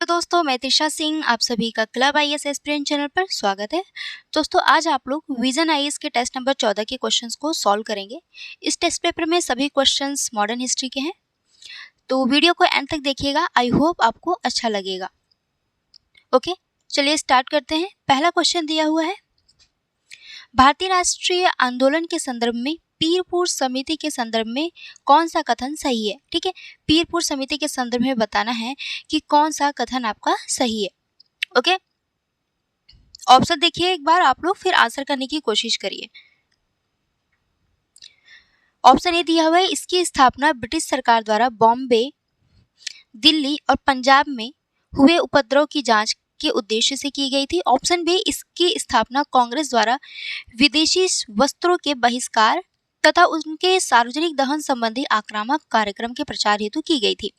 दोस्तों, मैं त्रिशा सिंह आप सभी का क्लब आईएएस एस्पिरेंट चैनल पर स्वागत है। दोस्तों, आज आप लोग विजन आईएएस के टेस्ट नंबर 14 के क्वेश्चंस को सॉल्व करेंगे। इस टेस्ट पेपर में सभी क्वेश्चंस मॉडर्न हिस्ट्री के हैं, तो वीडियो को एंड तक देखिएगा। आई होप आपको अच्छा लगेगा। ओके, चलिए स्टार्ट करते हैं। पहला क्वेश्चन दिया हुआ है, भारतीय राष्ट्रीय आंदोलन के संदर्भ में पीरपुर समिति के संदर्भ में कौन सा कथन सही है। ठीक है, पीरपुर समिति के संदर्भ में बताना है कि कौन सा कथन आपका सही है। ओके, ऑप्शन देखिए एक बार आप लोग, फिर आंसर करने की कोशिश करिए। ऑप्शन ए दिया हुआ है, इसकी स्थापना ब्रिटिश सरकार द्वारा बॉम्बे, दिल्ली और पंजाब में हुए उपद्रव की जांच के उद्देश्य से की गई थी। ऑप्शन बी, इसकी स्थापना कांग्रेस द्वारा विदेशी वस्त्रों के बहिष्कार तथा उनके सार्वजनिक दहन संबंधी आक्रामक कार्यक्रम के प्रचार हेतु की गई थी।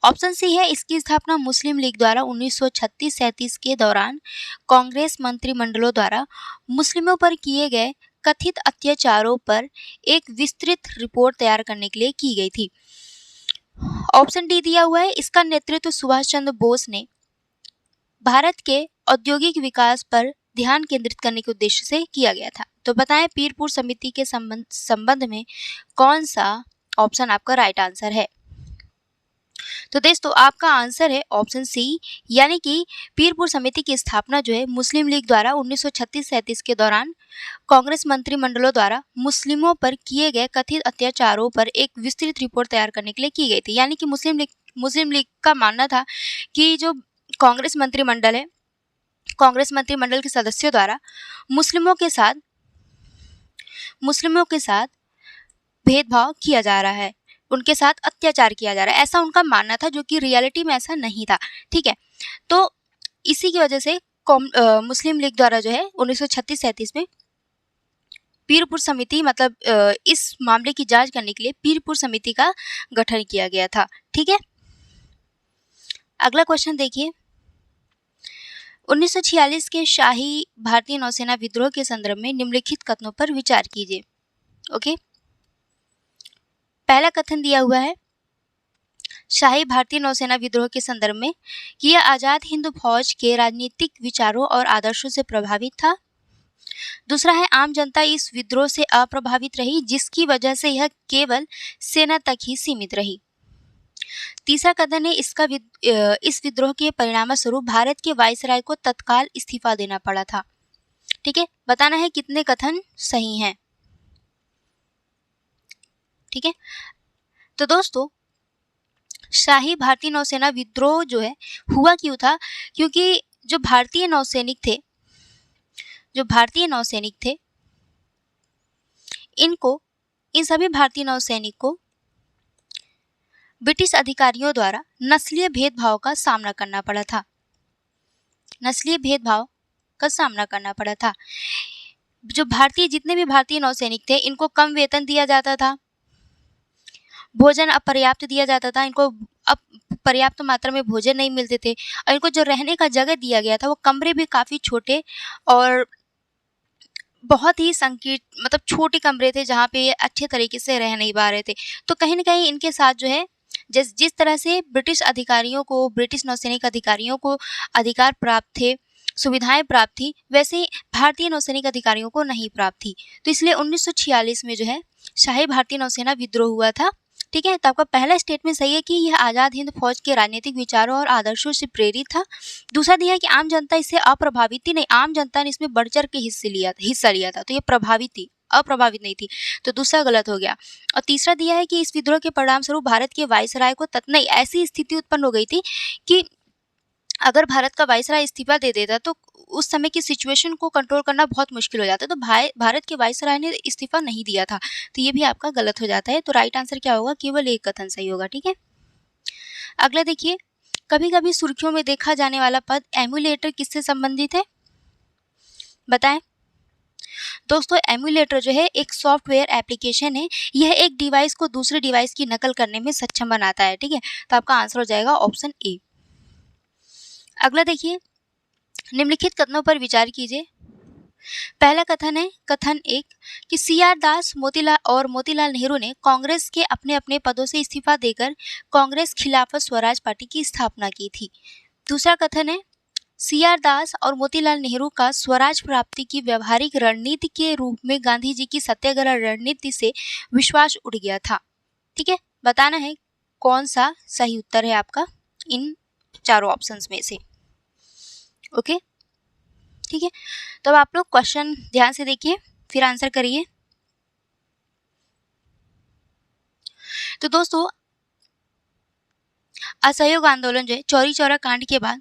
ऑप्शन सी है, इसकी स्थापना मुस्लिम लीग द्वारा 1936-37 के दौरान कांग्रेस मंत्रिमंडलों द्वारा मुस्लिमों पर किए गए कथित अत्याचारों पर एक विस्तृत रिपोर्ट तैयार करने के लिए की गई थी। ऑप्शन डी दिया हुआ है, इसका नेतृत्व सुभाष चंद्र बोस ने भारत के औद्योगिक विकास पर ध्यान केंद्रित करने के उद्देश्य से किया गया था। तो बताएं पीरपुर समिति के संबंध में कौन सा ऑप्शन आपका राइट आंसर है। तो दोस्तों, आपका आंसर है ऑप्शन सी, यानी कि पीरपुर समिति की स्थापना जो है मुस्लिम लीग द्वारा 1936-37 के दौरान कांग्रेस मंत्रिमंडलों द्वारा मुस्लिमों पर किए गए कथित अत्याचारों पर एक विस्तृत रिपोर्ट तैयार करने के लिए की गई थी। यानी कि मुस्लिम लीग का मानना था कि जो कांग्रेस मंत्रिमंडल है, कांग्रेस मंत्रिमंडल के सदस्यों द्वारा मुस्लिमों के साथ भेदभाव किया जा रहा है, उनके साथ अत्याचार किया जा रहा है, ऐसा उनका मानना था, जो कि रियलिटी में ऐसा नहीं था। ठीक है, तो इसी की वजह से मुस्लिम लीग द्वारा जो है 1936-37 में पीरपुर समिति मतलब इस मामले की जांच करने के लिए पीरपुर समिति का गठन किया गया था। ठीक है, अगला क्वेश्चन देखिए, 1946 के शाही भारतीय नौसेना विद्रोह के संदर्भ में निम्नलिखित कथनों पर विचार कीजिए। ओके, पहला कथन दिया हुआ है, शाही भारतीय नौसेना विद्रोह के संदर्भ में कि यह आजाद हिंद फौज के राजनीतिक विचारों और आदर्शों से प्रभावित था। दूसरा है, आम जनता इस विद्रोह से अप्रभावित रही, जिसकी वजह से यह केवल सेना तक ही सीमित रही। तीसरा कथन है, इस विद्रोह के परिणामस्वरूप भारत के वायसराय को तत्काल इस्तीफा देना पड़ा था। ठीक है, बताना है कितने कथन सही हैं। ठीक है, तो दोस्तों, शाही भारतीय नौसेना विद्रोह जो है हुआ क्यों था, क्योंकि जो भारतीय नौसैनिक थे इन सभी भारतीय नौसैनिक को ब्रिटिश अधिकारियों द्वारा नस्लीय भेदभाव का सामना करना पड़ा था। जो जितने भी भारतीय नौसैनिक थे, इनको कम वेतन दिया जाता था, भोजन अपर्याप्त दिया जाता था, इनको पर्याप्त मात्रा में भोजन नहीं मिलते थे, और इनको जो रहने का जगह दिया गया था वो कमरे भी काफ़ी छोटे और बहुत ही संकीर्ण, मतलब छोटे कमरे थे, जहाँ पे ये अच्छे तरीके से रह नहीं पा रहे थे। तो कहीं ना कहीं इनके साथ जो है जिस तरह से ब्रिटिश नौसैनिक अधिकारियों को अधिकार प्राप्त थे, सुविधाएं प्राप्त थी, वैसे ही भारतीय नौसैनिक अधिकारियों को नहीं प्राप्त थी। तो इसलिए 1946 में जो है शाही भारतीय नौसेना विद्रोह हुआ था। ठीक है, तो आपका पहला स्टेटमेंट सही है कि यह आज़ाद हिंद फौज के राजनीतिक विचारों और आदर्शों से प्रेरित था। दूसरा दिया है कि आम जनता इससे अप्रभावित थी, नहीं, आम जनता ने इसमें बढ़ चढ़ के हिस्सा लिया था, तो ये प्रभावित थी, अप्रभावित नहीं थी, तो दूसरा गलत हो गया। और तीसरा दिया है कि इस विद्रोह के परिणाम स्वरूप भारत के वायसराय को नहीं, ऐसी स्थिति उत्पन्न हो गई थी कि अगर भारत का वायसराय इस्तीफा दे देता तो उस समय की सिचुएशन को कंट्रोल करना बहुत मुश्किल हो जाता, तो भारत के वायसराय ने इस्तीफा नहीं दिया था, तो ये भी आपका गलत हो जाता है। तो राइट आंसर क्या होगा, केवल एक कथन सही होगा। ठीक है, अगला देखिए, कभी कभी सुर्खियों में देखा जाने वाला पद एमुलेटर किससे संबंधित है, बताएं। दोस्तों, एमुलेटर जो है एक सॉफ्टवेयर एप्लीकेशन है, यह एक डिवाइस को दूसरे डिवाइस की नकल करने में सक्षम बनाता है। ठीक है, तो आपका आंसर हो जाएगा ऑप्शन ए। अगला देखिए, निम्नलिखित कथनों पर विचार कीजिए। पहला कथन है, कथन 1 कि CR दास मोतीलाल नेहरू ने कांग्रेस के अपने अपने पदों से इस्तीफा देकर कांग्रेस खिलाफत स्वराज पार्टी की स्थापना की थी। दूसरा कथन है, CR दास और मोतीलाल नेहरू का स्वराज प्राप्ति की व्यवहारिक रणनीति के रूप में गांधी जी की सत्याग्रह रणनीति से विश्वास उठ गया था। ठीक है, बताना है कौन सा सही उत्तर है आपका इन चारों ऑप्शंस में से। ओके, ठीक है, तो अब आप लोग क्वेश्चन ध्यान से देखिए, फिर आंसर करिए। तो दोस्तों, असहयोग आंदोलन जो है, चौरी चौरा कांड के बाद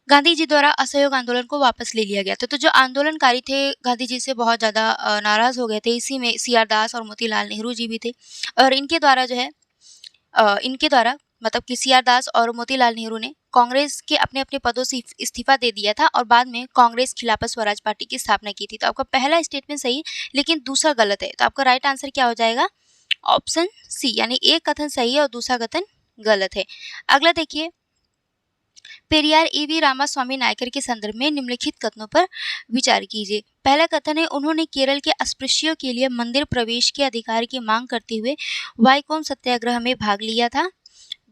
गांधी जी द्वारा असहयोग आंदोलन को वापस ले लिया गया था। तो जो आंदोलनकारी थे गांधी जी से बहुत ज़्यादा नाराज हो गए थे। इसी में CR दास और मोतीलाल नेहरू जी भी थे, और इनके द्वारा जो है इनके द्वारा मतलब कि CR दास और मोतीलाल नेहरू ने कांग्रेस के अपने अपने पदों से इस्तीफा दे दिया था और बाद में कांग्रेस खिलाफत स्वराज पार्टी की स्थापना की थी। तो आपका पहला स्टेटमेंट सही है, लेकिन दूसरा गलत है। तो आपका राइट आंसर क्या हो जाएगा? ऑप्शन सी, यानी एक कथन सही है और दूसरा कथन गलत है। अगला देखिए, पेरियार EV रामास्वामी नायकर के संदर्भ में निम्नलिखित कथनों पर विचार कीजिए। पहला कथन है, उन्होंने केरल के अस्पृश्यों के लिए मंदिर प्रवेश के अधिकार की मांग करते हुए वाईकोम सत्याग्रह में भाग लिया था।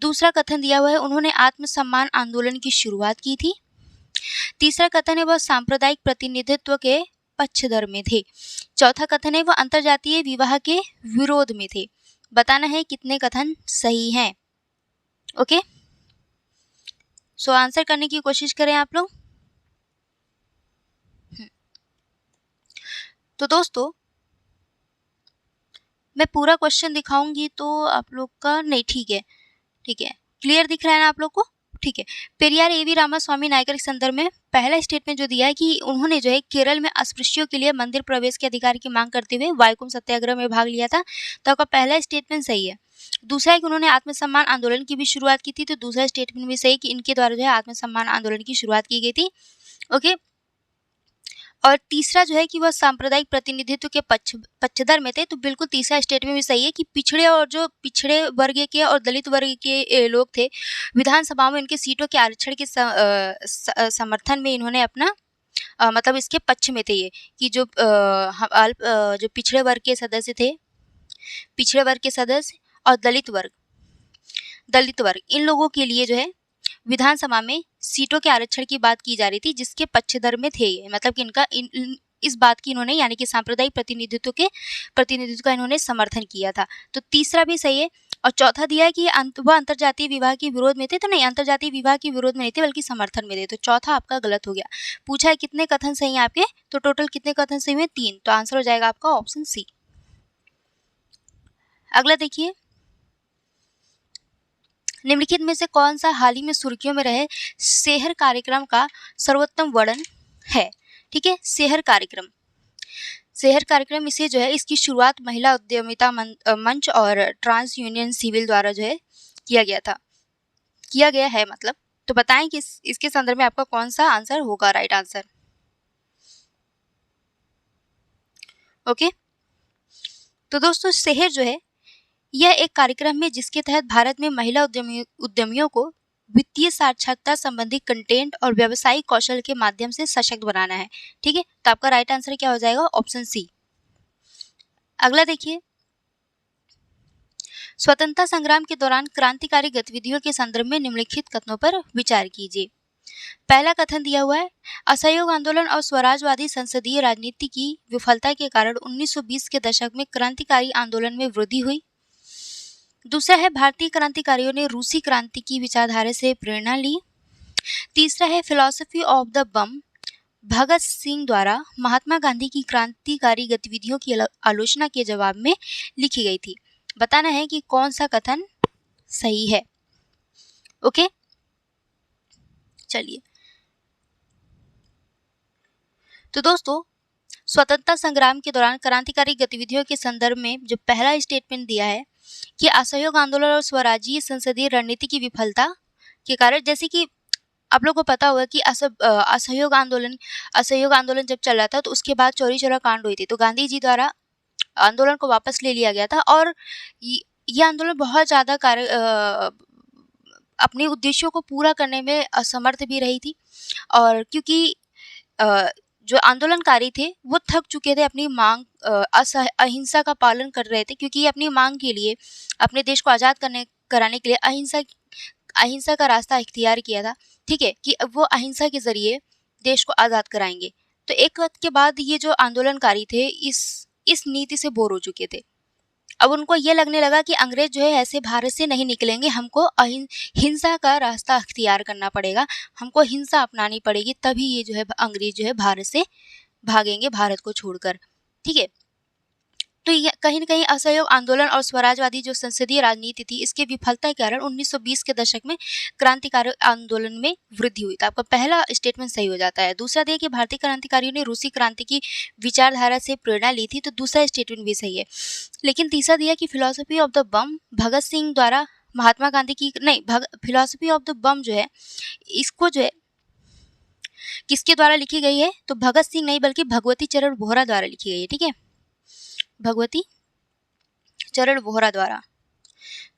दूसरा कथन दिया हुआ है, उन्होंने आत्मसम्मान आंदोलन की शुरुआत की थी। तीसरा कथन है, वह सांप्रदायिक प्रतिनिधित्व के पक्षधर में थे। चौथा कथन है, वह अंतरजातीय विवाह के विरोध में थे। बताना है कितने कथन सही हैं। ओके, सो आंसर करने की कोशिश करें आप लोग। तो दोस्तों, मैं पूरा क्वेश्चन दिखाऊंगी तो आप लोग का नहीं, ठीक है, ठीक है, क्लियर दिख रहा है ना आप लोग को? ठीक है, पेरियार EV रामास्वामी नायकर के संदर्भ में पहला स्टेटमेंट जो दिया है कि उन्होंने जो है केरल में अस्पृश्यों के लिए मंदिर प्रवेश के अधिकार की मांग करते हुए वाईकोम सत्याग्रह में भाग लिया था। तो आपका पहला स्टेटमेंट सही है। दूसरा है कि उन्होंने आत्मसम्मान आंदोलन की भी शुरुआत की थी। तो दूसरा स्टेटमेंट भी सही है कि इनके द्वारा जो है आत्मसम्मान आंदोलन की शुरुआत की गई थी। ओके, और तीसरा जो है कि वह सांप्रदायिक प्रतिनिधित्व के पक्षधर में थे। तो बिल्कुल तीसरा स्टेटमेंट भी सही है कि पिछड़े वर्ग के और दलित वर्ग के लोग थे, विधानसभा में उनके सीटों के आरक्षण के समर्थन में इन्होंने अपना मतलब इसके पक्ष में थे ये, कि जो जो पिछड़े वर्ग के सदस्य थे, पिछड़े वर्ग के सदस्य और दलित वर्ग इन लोगों के लिए जो है विधानसभा में सीटों के आरक्षण की बात की जा रही थी, जिसके पक्षधर में थे ये, मतलब कि इनका इस बात की इन्होंने, यानी कि सांप्रदायिक प्रतिनिधित्व का इन्होंने समर्थन किया था। तो तीसरा भी सही है। और चौथा दिया है कि वह अंतरजातीय विवाह के विरोध में थे। तो नहीं, अंतरजातीय विवाह के विरोध में नहीं थे, बल्कि समर्थन में थे। तो चौथा आपका गलत हो गया। पूछा है कितने कथन सही हैं आपके, तो टोटल कितने कथन सही हुए? 3। तो आंसर हो जाएगा आपका ऑप्शन सी। अगला देखिए, निम्नलिखित में से कौन सा हाल ही में सुर्खियों में रहे शहर कार्यक्रम का सर्वोत्तम वर्णन है? ठीक है, शहर कार्यक्रम इसे जो है, इसकी शुरुआत महिला उद्यमिता मंच और ट्रांस यूनियन सिविल द्वारा जो है किया गया है मतलब। तो बताएं कि इसके संदर्भ में आपका कौन सा आंसर होगा राइट आंसर। ओके, तो दोस्तों, शहर जो है यह एक कार्यक्रम है जिसके तहत भारत में महिला उद्यमियों को वित्तीय साक्षरता संबंधी कंटेंट और व्यावसायिक कौशल के माध्यम से सशक्त बनाना है। ठीक है, तो आपका राइट आंसर क्या हो जाएगा? Option C. अगला देखिए, स्वतंत्रता संग्राम के दौरान क्रांतिकारी गतिविधियों के संदर्भ में निम्नलिखित कथनों पर विचार कीजिए। पहला कथन दिया हुआ है, असहयोग आंदोलन और स्वराजवादी संसदीय राजनीति की विफलता के कारण 1920 के दशक में क्रांतिकारी आंदोलन में वृद्धि हुई। दूसरा है, भारतीय क्रांतिकारियों ने रूसी क्रांति की विचारधारा से प्रेरणा ली। तीसरा है, फिलॉसफी ऑफ द बम भगत सिंह द्वारा महात्मा गांधी की क्रांतिकारी गतिविधियों की आलोचना के जवाब में लिखी गई थी। बताना है कि कौन सा कथन सही है। ओके, चलिए, तो दोस्तों, स्वतंत्रता संग्राम के दौरान क्रांतिकारी गतिविधियों के संदर्भ में जो पहला स्टेटमेंट दिया है कि असहयोग आंदोलन और स्वराजीय संसदीय रणनीति की विफलता के कारण, जैसे कि आप लोगों को पता होगा कि असहयोग आंदोलन जब चल रहा था तो उसके बाद चौरी चौरा कांड हुई थी। तो गांधी जी द्वारा आंदोलन को वापस ले लिया गया था और ये आंदोलन बहुत ज़्यादा अपने उद्देश्यों को पूरा करने में असमर्थ भी रही थी। और क्योंकि जो आंदोलनकारी थे वो थक चुके थे, अपनी मांग अहिंसा का पालन कर रहे थे, क्योंकि अपनी मांग के लिए, अपने देश को आज़ाद कराने के लिए अहिंसा का रास्ता इख्तियार किया था। ठीक है, कि अब वो अहिंसा के ज़रिए देश को आज़ाद कराएँगे। तो एक वक़्त के बाद ये जो आंदोलनकारी थे इस नीति से बोर हो चुके थे। अब उनको ये लगने लगा कि अंग्रेज़ जो है ऐसे भारत से नहीं निकलेंगे, हमको हिंसा का रास्ता अख्तियार करना पड़ेगा, हमको हिंसा अपनानी पड़ेगी, तभी ये जो है अंग्रेज़ जो है भारत से भागेंगे, भारत को छोड़कर। ठीक है? तो ये कहीं न कहीं असहयोग आंदोलन और स्वराजवादी जो संसदीय राजनीति थी, इसकी विफलता के कारण 1920 के दशक में क्रांतिकारी आंदोलन में वृद्धि हुई। तो आपका पहला स्टेटमेंट सही हो जाता है। दूसरा देखिए कि भारतीय क्रांतिकारियों ने रूसी क्रांति की विचारधारा से प्रेरणा ली थी, तो दूसरा स्टेटमेंट भी सही है। लेकिन तीसरा दिया कि फिलॉसफी ऑफ द बम भगत सिंह द्वारा महात्मा गांधी की नहीं, फिलॉसफी ऑफ द बम जो है, इसको जो है किसके द्वारा लिखी गई है? तो भगत सिंह नहीं बल्कि भगवती चरण वोहरा द्वारा लिखी गई है। ठीक है, भगवती चरण वोहरा द्वारा।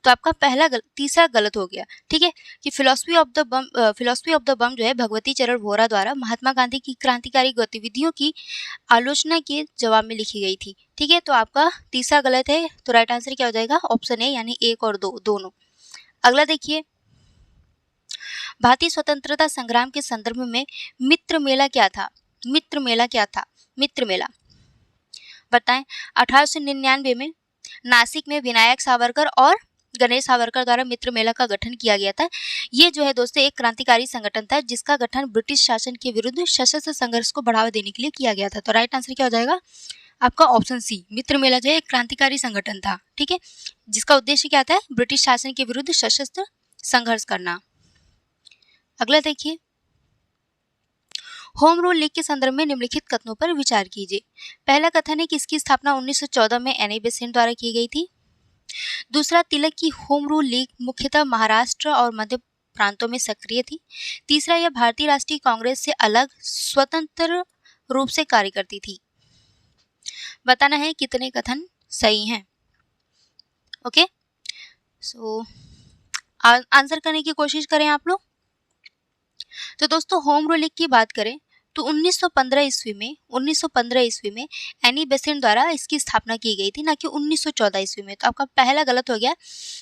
तो आपका तीसरा गलत हो गया। ठीक है, कि फिलॉसफी ऑफ द बम जो है भगवती चरण वोहरा द्वारा महात्मा गांधी की क्रांतिकारी गतिविधियों की आलोचना के जवाब में लिखी गई थी। ठीक है, तो आपका तीसरा गलत है। तो राइट आंसर क्या हो जाएगा? ऑप्शन ए, यानी 1 और 2 दोनों। अगला देखिए, भारतीय स्वतंत्रता संग्राम के संदर्भ में मित्र मेला क्या था? मित्र मेला क्या था? मित्र मेला बताएं। 1899 में नासिक में विनायक सावरकर और गणेश सावरकर द्वारा मित्र मेला का गठन किया गया था। ये जो है दोस्तों एक क्रांतिकारी संगठन था, जिसका गठन ब्रिटिश शासन के विरुद्ध सशस्त्र संघर्ष को बढ़ावा देने के लिए किया गया था। तो राइट आंसर क्या हो जाएगा? आपका ऑप्शन सी, मित्र मेला जो है एक क्रांतिकारी संगठन था। ठीक है, जिसका उद्देश्य क्या था? ब्रिटिश शासन के विरुद्ध सशस्त्र संघर्ष करना। अगला देखिए, होम रूल लीग के संदर्भ में निम्नलिखित कथनों पर विचार कीजिए। पहला कथन है कि इसकी स्थापना 1914 में एनी बेसेंट द्वारा की गई थी। दूसरा, तिलक की होम रूल लीग मुख्यतः महाराष्ट्र और मध्य प्रांतों में सक्रिय थी। तीसरा, यह भारतीय राष्ट्रीय कांग्रेस से अलग स्वतंत्र रूप से कार्य करती थी। बताना है कितने कथन सही हैं। ओके, सो आंसर करने की कोशिश करें आप लोग। तो दोस्तों होम रूल लीग की बात करें तो 1915 ईस्वी में एनी बेसेंट द्वारा इसकी स्थापना की गई थी, ना कि 1914 ईस्वी में। तो आपका पहला गलत हो गया।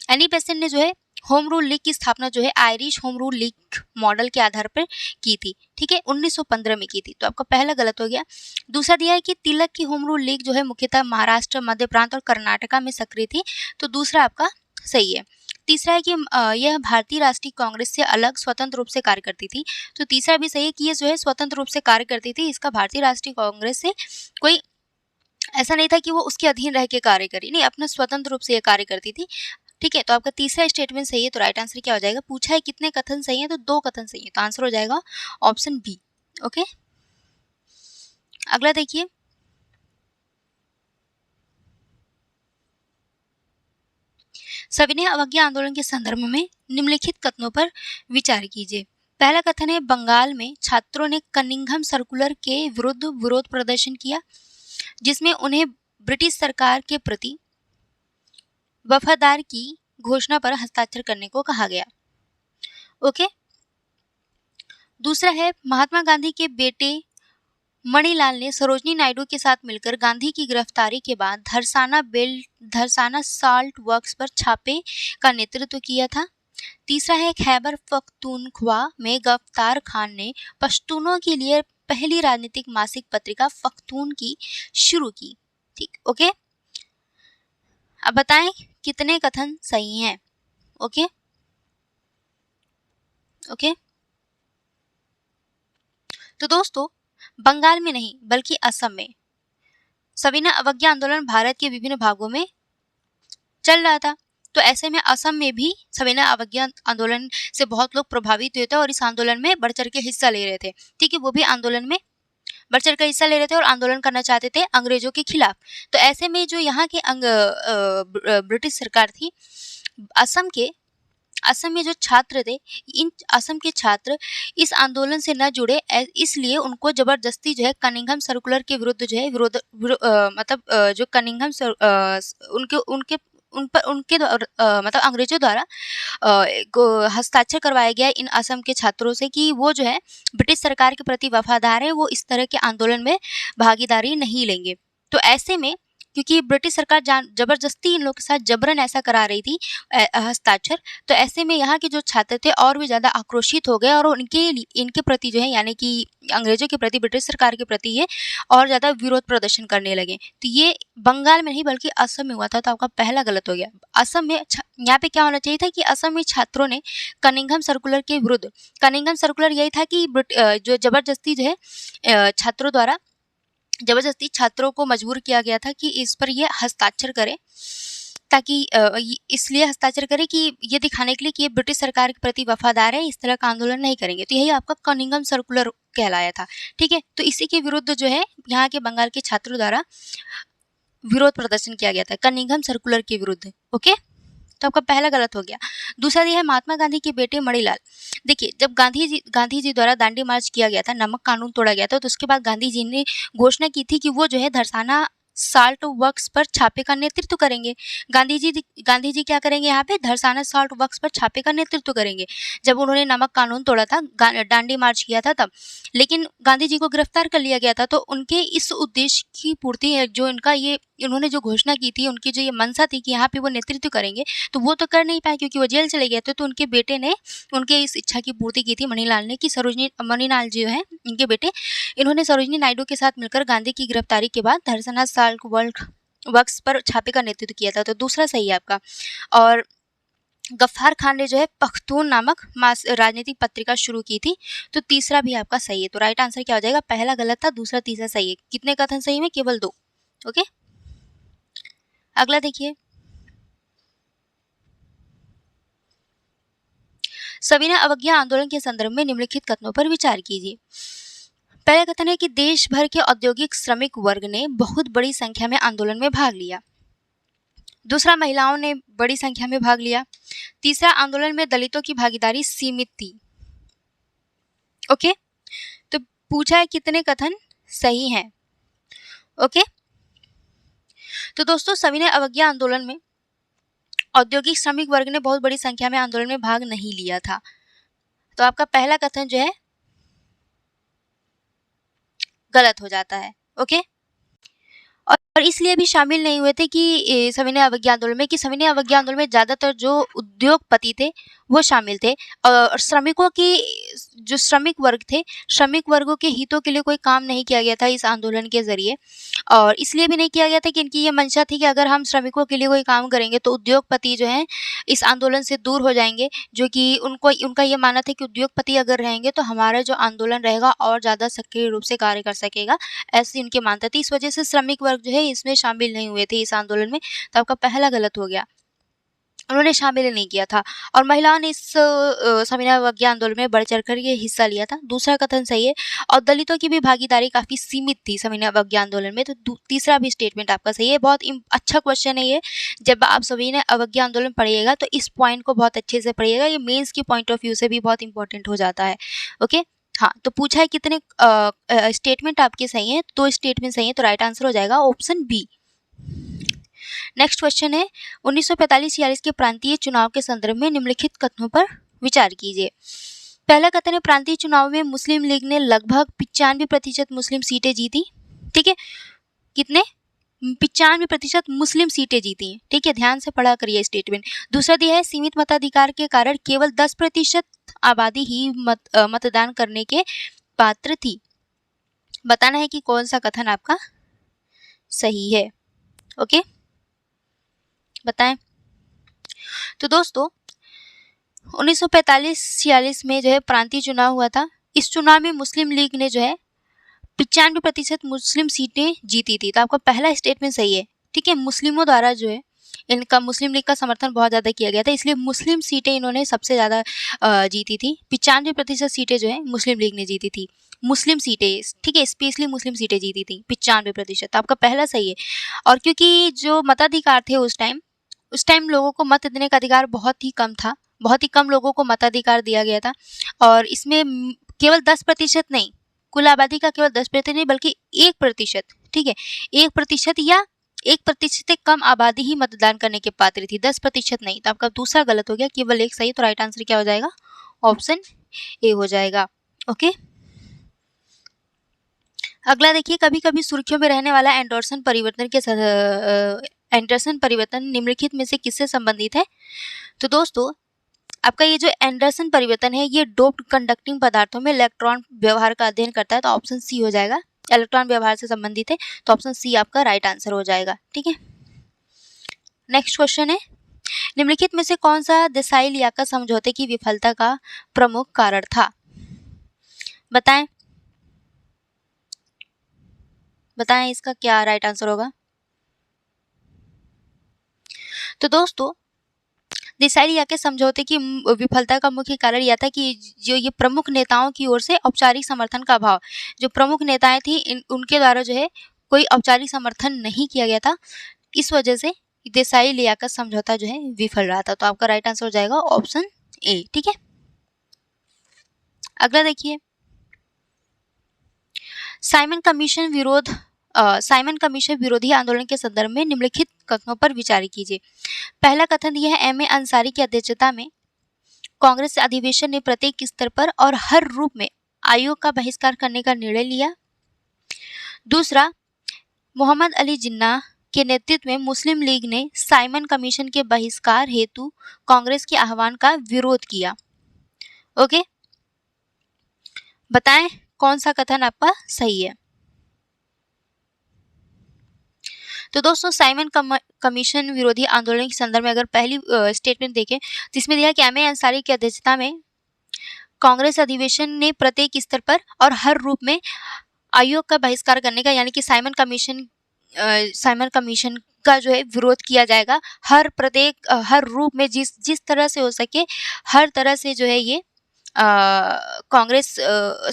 एनी बेसेंट ने जो है होम रूल लीग की स्थापना जो है Irish home rule league model के आधार पर की थी। ठीक है, 1915 में की थी। तो आपका पहला गलत हो गया। दूसरा दिया है कि तिलक की होम रूल लीग जो है मुख्यतः महाराष्ट्र, मध्य प्रांत और कर्नाटका में सक्रिय थी। तो दूसरा आपका सही है। तीसरा है कि यह भारतीय राष्ट्रीय कांग्रेस से अलग स्वतंत्र रूप से कार्य करती थी। तो तीसरा भी सही है कि ये जो है स्वतंत्र रूप से कार्य करती थी। इसका भारतीय राष्ट्रीय कांग्रेस से कोई ऐसा नहीं था कि वो उसके अधीन रह के कार्य करी, नहीं, अपना स्वतंत्र रूप से ये कार्य करती थी। ठीक है, तो आपका तीसरा स्टेटमेंट सही है। तो राइट आंसर क्या हो जाएगा? पूछा है कितने कथन सही है, तो 2 कथन सही है। तो आंसर हो जाएगा ऑप्शन बी। ओके, अगला देखिए, सविनय अवज्ञा आंदोलन के संदर्भ में निम्नलिखित कथनों पर विचार कीजिए। पहला कथन है, बंगाल में छात्रों ने कनिंघम सर्कुलर के विरुद्ध विरोध प्रदर्शन किया, जिसमें उन्हें ब्रिटिश सरकार के प्रति वफादार की घोषणा पर हस्ताक्षर करने को कहा गया। ओके, दूसरा है, महात्मा गांधी के बेटे मणिलाल ने सरोजनी नायडू के साथ मिलकर गांधी की गिरफ्तारी के बाद धरसाना साल्ट वर्क्स पर छापे का नेतृत्व किया था। तीसरा है, खैबर पख्तूनख्वा में गफ्तार खान ने पश्तूनों के लिए पहली राजनीतिक मासिक पत्रिका पख्तून की शुरू की। ठीक, ओके, अब बताएं कितने कथन सही हैं। ओके ओके, तो दोस्तों बंगाल में नहीं बल्कि असम में सविनय अवज्ञा आंदोलन भारत के विभिन्न भागों में चल रहा था। तो ऐसे में असम में भी सविनय अवज्ञा आंदोलन से बहुत लोग प्रभावित हुए थे और इस आंदोलन में बढ़ चढ़ के हिस्सा ले रहे थे। ठीक है, वो भी आंदोलन में बढ़ चढ़ कर हिस्सा ले रहे थे और आंदोलन करना चाहते थे अंग्रेजों के खिलाफ। तो ऐसे में जो यहाँ के ब्रिटिश सरकार थी, असम में जो छात्र थे, इन असम के छात्र इस आंदोलन से न जुड़े, इसलिए उनको जबरदस्ती जो है कनिंघम सर्कुलर के विरुद्ध जो है जो कनिंघम मतलब अंग्रेजों द्वारा हस्ताक्षर करवाया गया इन असम के छात्रों से कि वो जो है ब्रिटिश सरकार के प्रति वफादार है, वो इस तरह के आंदोलन में भागीदारी नहीं लेंगे। तो ऐसे में क्योंकि ब्रिटिश सरकार जबरदस्ती इन लोगों के साथ जबरन ऐसा करा रही थी हस्ताक्षर। तो ऐसे में यहाँ के जो छात्र थे और भी ज़्यादा आक्रोशित हो गए और इनके प्रति जो है, यानी कि अंग्रेजों के प्रति, ब्रिटिश सरकार के प्रति ये और ज़्यादा विरोध प्रदर्शन करने लगे। तो ये बंगाल में नहीं बल्कि असम में हुआ था। तो आपका पहला गलत हो गया। असम में यहाँ पे क्या होना चाहिए था कि असम में छात्रों ने कनिंघम सर्कुलर के विरुद्ध, कनिंघम सर्कुलर यही था कि जो जबरदस्ती जो है छात्रों द्वारा जबरदस्ती छात्रों को मजबूर किया गया था कि इस पर ये हस्ताक्षर करें, ताकि इसलिए हस्ताक्षर करें कि ये दिखाने के लिए कि ये ब्रिटिश सरकार के प्रति वफादार है, इस तरह का आंदोलन नहीं करेंगे। तो यही आपका कनिंघम सर्कुलर कहलाया था। ठीक है, तो इसी के विरुद्ध जो है यहाँ के बंगाल के छात्रों द्वारा विरोध प्रदर्शन किया गया था, कनिंघम सर्कुलर के विरुद्ध। ओके, तो आपका पहला गलत हो गया। दूसरा ये है महात्मा गांधी के बेटे मणिलाल। देखिए, जब गांधी जी द्वारा दांडी मार्च किया गया था, नमक कानून तोड़ा गया था, तो उसके बाद गांधी जी ने घोषणा की थी कि वो जो है धरसाना साल्ट वर्क्स पर छापे का नेतृत्व करेंगे। गांधी जी क्या करेंगे यहाँ पे? धरसाना साल्ट वर्क्स पर छापे का नेतृत्व करेंगे। जब उन्होंने नमक कानून तोड़ा था, दांडी मार्च किया था तब। लेकिन गांधी जी को गिरफ्तार कर लिया गया था। तो उनके इस उद्देश्य की पूर्ति, जो इनका ये इन्होंने जो घोषणा की थी, उनकी जो ये मंशा थी कि यहाँ पे वो नेतृत्व करेंगे, तो वो तो कर नहीं पाए क्योंकि वो जेल चले गए थे। तो उनके बेटे ने उनके इस इच्छा की पूर्ति की थी, मणिलाल ने, कि मणिलाल जो है इनके बेटे, इन्होंने सरोजिनी नायडू के साथ मिलकर गांधी की गिरफ्तारी के बाद धरसाना साल्ट वर्क्स पर छापे का नेतृत्व किया था। तो दूसरा सही है आपका। और गफ्फार खान ने जो है पख्तून नामक राजनीतिक पत्रिका शुरू की थी। तो तीसरा भी आपका सही है। तो राइट आंसर क्या हो जाएगा? पहला गलत था, दूसरा तीसरा सही है। कितने कथन सही में? केवल 2। ओके, अगला देखिए। सविनय अवज्ञा आंदोलन के संदर्भ में निम्नलिखित कथनों पर विचार कीजिए। पहला कथन है कि देश भर के औद्योगिक श्रमिक वर्ग ने बहुत बड़ी संख्या में आंदोलन में भाग लिया। दूसरा, महिलाओं ने बड़ी संख्या में भाग लिया। तीसरा, आंदोलन में दलितों की भागीदारी सीमित थी। ओके, तो पूछा है कितने कथन सही हैं। ओके, तो दोस्तों सविनय अवज्ञा आंदोलन में औद्योगिक श्रमिक वर्ग ने बहुत बड़ी संख्या में आंदोलन में भाग नहीं लिया था। तो आपका पहला कथन जो है गलत हो जाता है। ओके, और इसलिए भी शामिल नहीं हुए थे कि सविनय अवज्ञा आंदोलन में, कि सविनय अवज्ञा आंदोलन में ज़्यादातर जो उद्योगपति थे वो शामिल थे और श्रमिकों की जो श्रमिक वर्ग थे, श्रमिक वर्गों के हितों के लिए कोई काम नहीं किया गया था इस आंदोलन के ज़रिए। और इसलिए भी नहीं किया गया था कि इनकी ये मंशा थी कि अगर हम श्रमिकों के लिए कोई काम करेंगे तो उद्योगपति जो हैं इस आंदोलन से दूर हो जाएंगे, जो कि उनका ये मानना था कि उद्योगपति अगर रहेंगे तो हमारा जो आंदोलन रहेगा और ज़्यादा सक्रिय रूप से कार्य कर सकेगा, ऐसी उनकी मान्यता थी। इस वजह से श्रमिक वर्ग जो है इसमें शामिल नहीं हुए थे इस आंदोलन में। तो आपका पहला गलत हो गया, उन्होंने शामिल नहीं किया था। और महिलाओं ने इस सविनय अवज्ञा आंदोलन में बढ़ चढ़कर ये हिस्सा लिया था। दूसरा कथन सही है। और दलितों की भी भागीदारी काफ़ी सीमित थी सविनय अवज्ञा आंदोलन में। तो तीसरा भी स्टेटमेंट आपका सही है। बहुत अच्छा क्वेश्चन है ये। जब आप सविनय अवज्ञा आंदोलन पढ़िएगा तो इस पॉइंट को बहुत अच्छे से पढ़िएगा। ये मेंस की पॉइंट ऑफ व्यू से भी बहुत इंपॉर्टेंट हो जाता है। ओके, हाँ, तो पूछा है कितने स्टेटमेंट आपके सही हैं? तो स्टेटमेंट सही है, तो राइट आंसर हो जाएगा ऑप्शन बी। नेक्स्ट क्वेश्चन है 1945-46 के प्रांतीय चुनाव के संदर्भ में निम्नलिखित कथनों पर विचार कीजिए। पहला कथन है प्रांतीय चुनाव में मुस्लिम लीग ने लगभग 95% मुस्लिम सीटें जीती। ठीक है, कितने? 95% मुस्लिम सीटें जीती हैं। ठीक है, ध्यान से पढ़ा करिए स्टेटमेंट। दूसरा दिया है सीमित मताधिकार के कारण केवल 10% आबादी ही मतदान करने के पात्र थी। बताना है कि कौन सा कथन आपका सही है। ओके, बताएं। तो दोस्तों 1945-46 में जो है प्रांतीय चुनाव हुआ था। इस चुनाव में मुस्लिम लीग ने जो है 95% मुस्लिम सीटें जीती थी। तो आपका पहला स्टेटमेंट सही है। ठीक है, मुस्लिमों द्वारा जो है इनका मुस्लिम लीग का समर्थन बहुत ज़्यादा किया गया था, इसलिए मुस्लिम सीटें इन्होंने सबसे ज़्यादा जीती थी। 95% सीटें जो है मुस्लिम लीग ने जीती थी। मुस्लिम सीटें, ठीक है, स्पेशली मुस्लिम सीटें जीती थी 95%। आपका पहला सही है। और क्योंकि जो मताधिकार थे उस टाइम लोगों को मत देने का अधिकार बहुत ही कम था, बहुत ही कम लोगों को मताधिकार दिया गया था। और इसमें केवल 10% नहीं, कुल आबादी का केवल 10% नहीं बल्कि 1%, ठीक है, 1% या 1% से कम आबादी ही मतदान करने के पात्र थी, 10% नहीं। तो आपका दूसरा गलत हो गया, केवल एक सही। तो राइट आंसर क्या हो जाएगा? ऑप्शन ए हो जाएगा। ओके, अगला देखिए, कभी कभी सुर्खियों में रहने वाला एंडरसन परिवर्तन निम्नलिखित में से किससे संबंधित है? तो दोस्तों, आपका ये जो एंडरसन परिवर्तन है, ये डोप्ड कंडक्टिंग पदार्थों में इलेक्ट्रॉन व्यवहार का अध्ययन करता है, तो ऑप्शन सी हो जाएगा। इलेक्ट्रॉन व्यवहार से संबंधित है, तो ऑप्शन सी आपका राइट आंसर हो जाएगा। ठीक है, नेक्स्ट क्वेश्चन है, निम्नलिखित में से कौन सा देसाई-लियाकत समझौते की विफलता का प्रमुख कारण था? बताएं बताएं इसका क्या राइट आंसर होगा? तो दोस्तों, देसाई-लियाकत समझौते की विफलता का मुख्य कारण यह था कि जो ये प्रमुख नेताओं की ओर से औपचारिक समर्थन का अभाव, जो प्रमुख नेताएं थी उनके द्वारा जो है कोई औपचारिक समर्थन नहीं किया गया था, इस वजह से देसाई-लियाकत समझौता जो है विफल रहा था। तो आपका राइट आंसर हो जाएगा ऑप्शन ए। ठीक है, अगला देखिए, साइमन कमीशन विरोधी आंदोलन के संदर्भ में निम्नलिखित कथनों पर विचार कीजिए। पहला कथन यह है, एम ए अंसारी की अध्यक्षता में कांग्रेस अधिवेशन ने प्रत्येक स्तर पर और हर रूप में आयोग का बहिष्कार करने का निर्णय लिया। दूसरा, मोहम्मद अली जिन्ना के नेतृत्व में मुस्लिम लीग ने साइमन कमीशन के बहिष्कार हेतु कांग्रेस के आह्वान का विरोध किया। ओके, बताएं कौन सा कथन आपका सही है? तो दोस्तों, साइमन कमीशन विरोधी आंदोलन के संदर्भ में अगर पहली स्टेटमेंट देखें, जिसमें दिया कि एम ए अंसारी की अध्यक्षता में कांग्रेस अधिवेशन ने प्रत्येक स्तर पर और हर रूप में आयोग का बहिष्कार करने का, यानी कि साइमन कमीशन का जो है विरोध किया जाएगा। हर रूप में जिस तरह से हो सके, हर तरह से जो है ये कांग्रेस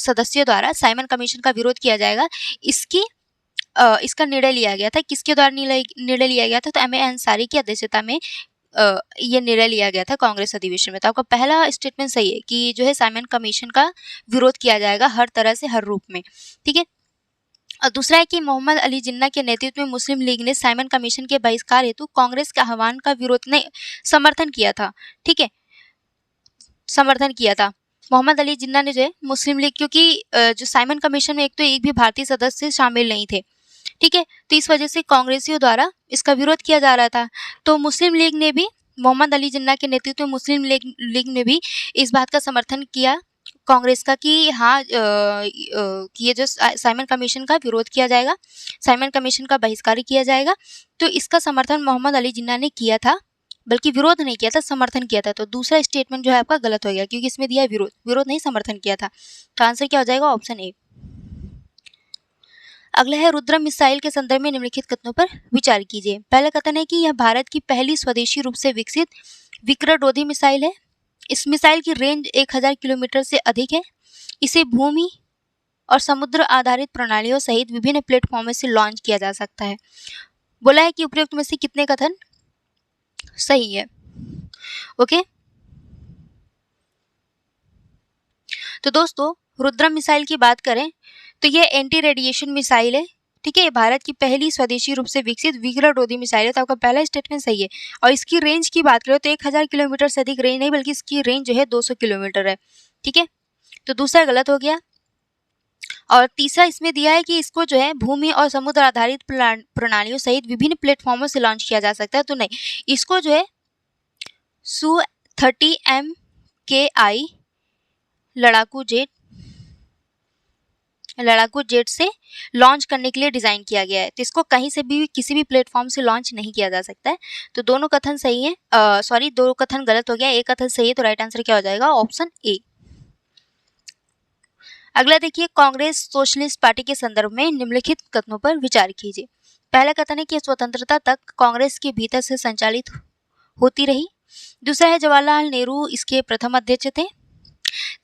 सदस्यों द्वारा साइमन कमीशन का विरोध किया जाएगा। इसका निर्णय लिया गया था। किसके द्वारा निर्णय लिया गया था? तो एम ए अंसारी की अध्यक्षता में ये निर्णय लिया गया था कांग्रेस अधिवेशन में। तो आपका पहला स्टेटमेंट सही है कि जो है साइमन कमीशन का विरोध किया जाएगा हर तरह से, हर रूप में। ठीक है, और दूसरा है कि मोहम्मद अली जिन्ना के नेतृत्व में मुस्लिम लीग ने साइमन कमीशन के बहिष्कार हेतु कांग्रेस के आह्वान का विरोध नहीं, समर्थन किया था। ठीक है, समर्थन किया था मोहम्मद अली जिन्ना ने जो है मुस्लिम लीग, क्योंकि जो साइमन कमीशन में एक तो एक भी भारतीय सदस्य शामिल नहीं थे। ठीक है, तो इस वजह से कांग्रेसियों द्वारा इसका विरोध किया जा रहा था। तो मुस्लिम लीग ने भी, मोहम्मद अली जिन्ना के नेतृत्व में मुस्लिम लीग ने भी इस बात का समर्थन किया कांग्रेस का कि हाँ, कि ये जो साइमन कमीशन का विरोध किया जाएगा, साइमन कमीशन का बहिष्कार किया जाएगा। तो इसका समर्थन मोहम्मद अली जिन्ना ने किया था, बल्कि विरोध नहीं किया था, समर्थन किया था। तो दूसरा स्टेटमेंट जो है आपका गलत हो गया, क्योंकि इसमें दिया विरोध नहीं, समर्थन किया था। तो आंसर क्या हो जाएगा? Option A. अगला है, रुद्रम मिसाइल के संदर्भ में निम्नलिखित कथनों पर विचार कीजिए। पहला कथन है कि यह भारत की पहली स्वदेशी रूप से विकसित विकर्ण-रोधी मिसाइल है। इस मिसाइल की रेंज 1000 किलोमीटर से अधिक है। इसे भूमि और समुद्र आधारित प्रणालियों सहित विभिन्न प्लेटफॉर्मों से लॉन्च किया जा सकता है। बोला है कि उपरोक्त में से कितने कथन सही है? ओके, तो दोस्तों, रुद्रम मिसाइल की बात करें तो ये एंटी रेडिएशन मिसाइल है। ठीक है, भारत की पहली स्वदेशी रूप से विकसित विकर्ण-रोधी मिसाइल है। तो आपका पहला स्टेटमेंट सही है। और इसकी रेंज की बात करें तो 1000 किलोमीटर से अधिक रेंज नहीं, बल्कि इसकी रेंज जो है 200 किलोमीटर है। ठीक है, तो दूसरा गलत हो गया। और तीसरा इसमें दिया है कि इसको जो है भूमि और समुद्र आधारित प्रणालियों सहित विभिन्न प्लेटफॉर्मों से लॉन्च किया जा सकता है। तो नहीं, इसको जो है Su-30 MKI लड़ाकू जेट से लॉन्च करने के लिए डिज़ाइन किया गया है। तो इसको कहीं से भी, किसी भी प्लेटफॉर्म से लॉन्च नहीं किया जा सकता है। तो दोनों कथन सही है, दो कथन गलत हो गया, एक कथन सही है। तो राइट आंसर क्या हो जाएगा? Option A. अगला देखिए, कांग्रेस सोशलिस्ट पार्टी के संदर्भ में निम्नलिखित कथनों पर विचार कीजिए। पहला कथन है कि स्वतंत्रता तक कांग्रेस के भीतर से संचालित होती रही। दूसरा है, जवाहरलाल नेहरू इसके प्रथम अध्यक्ष थे।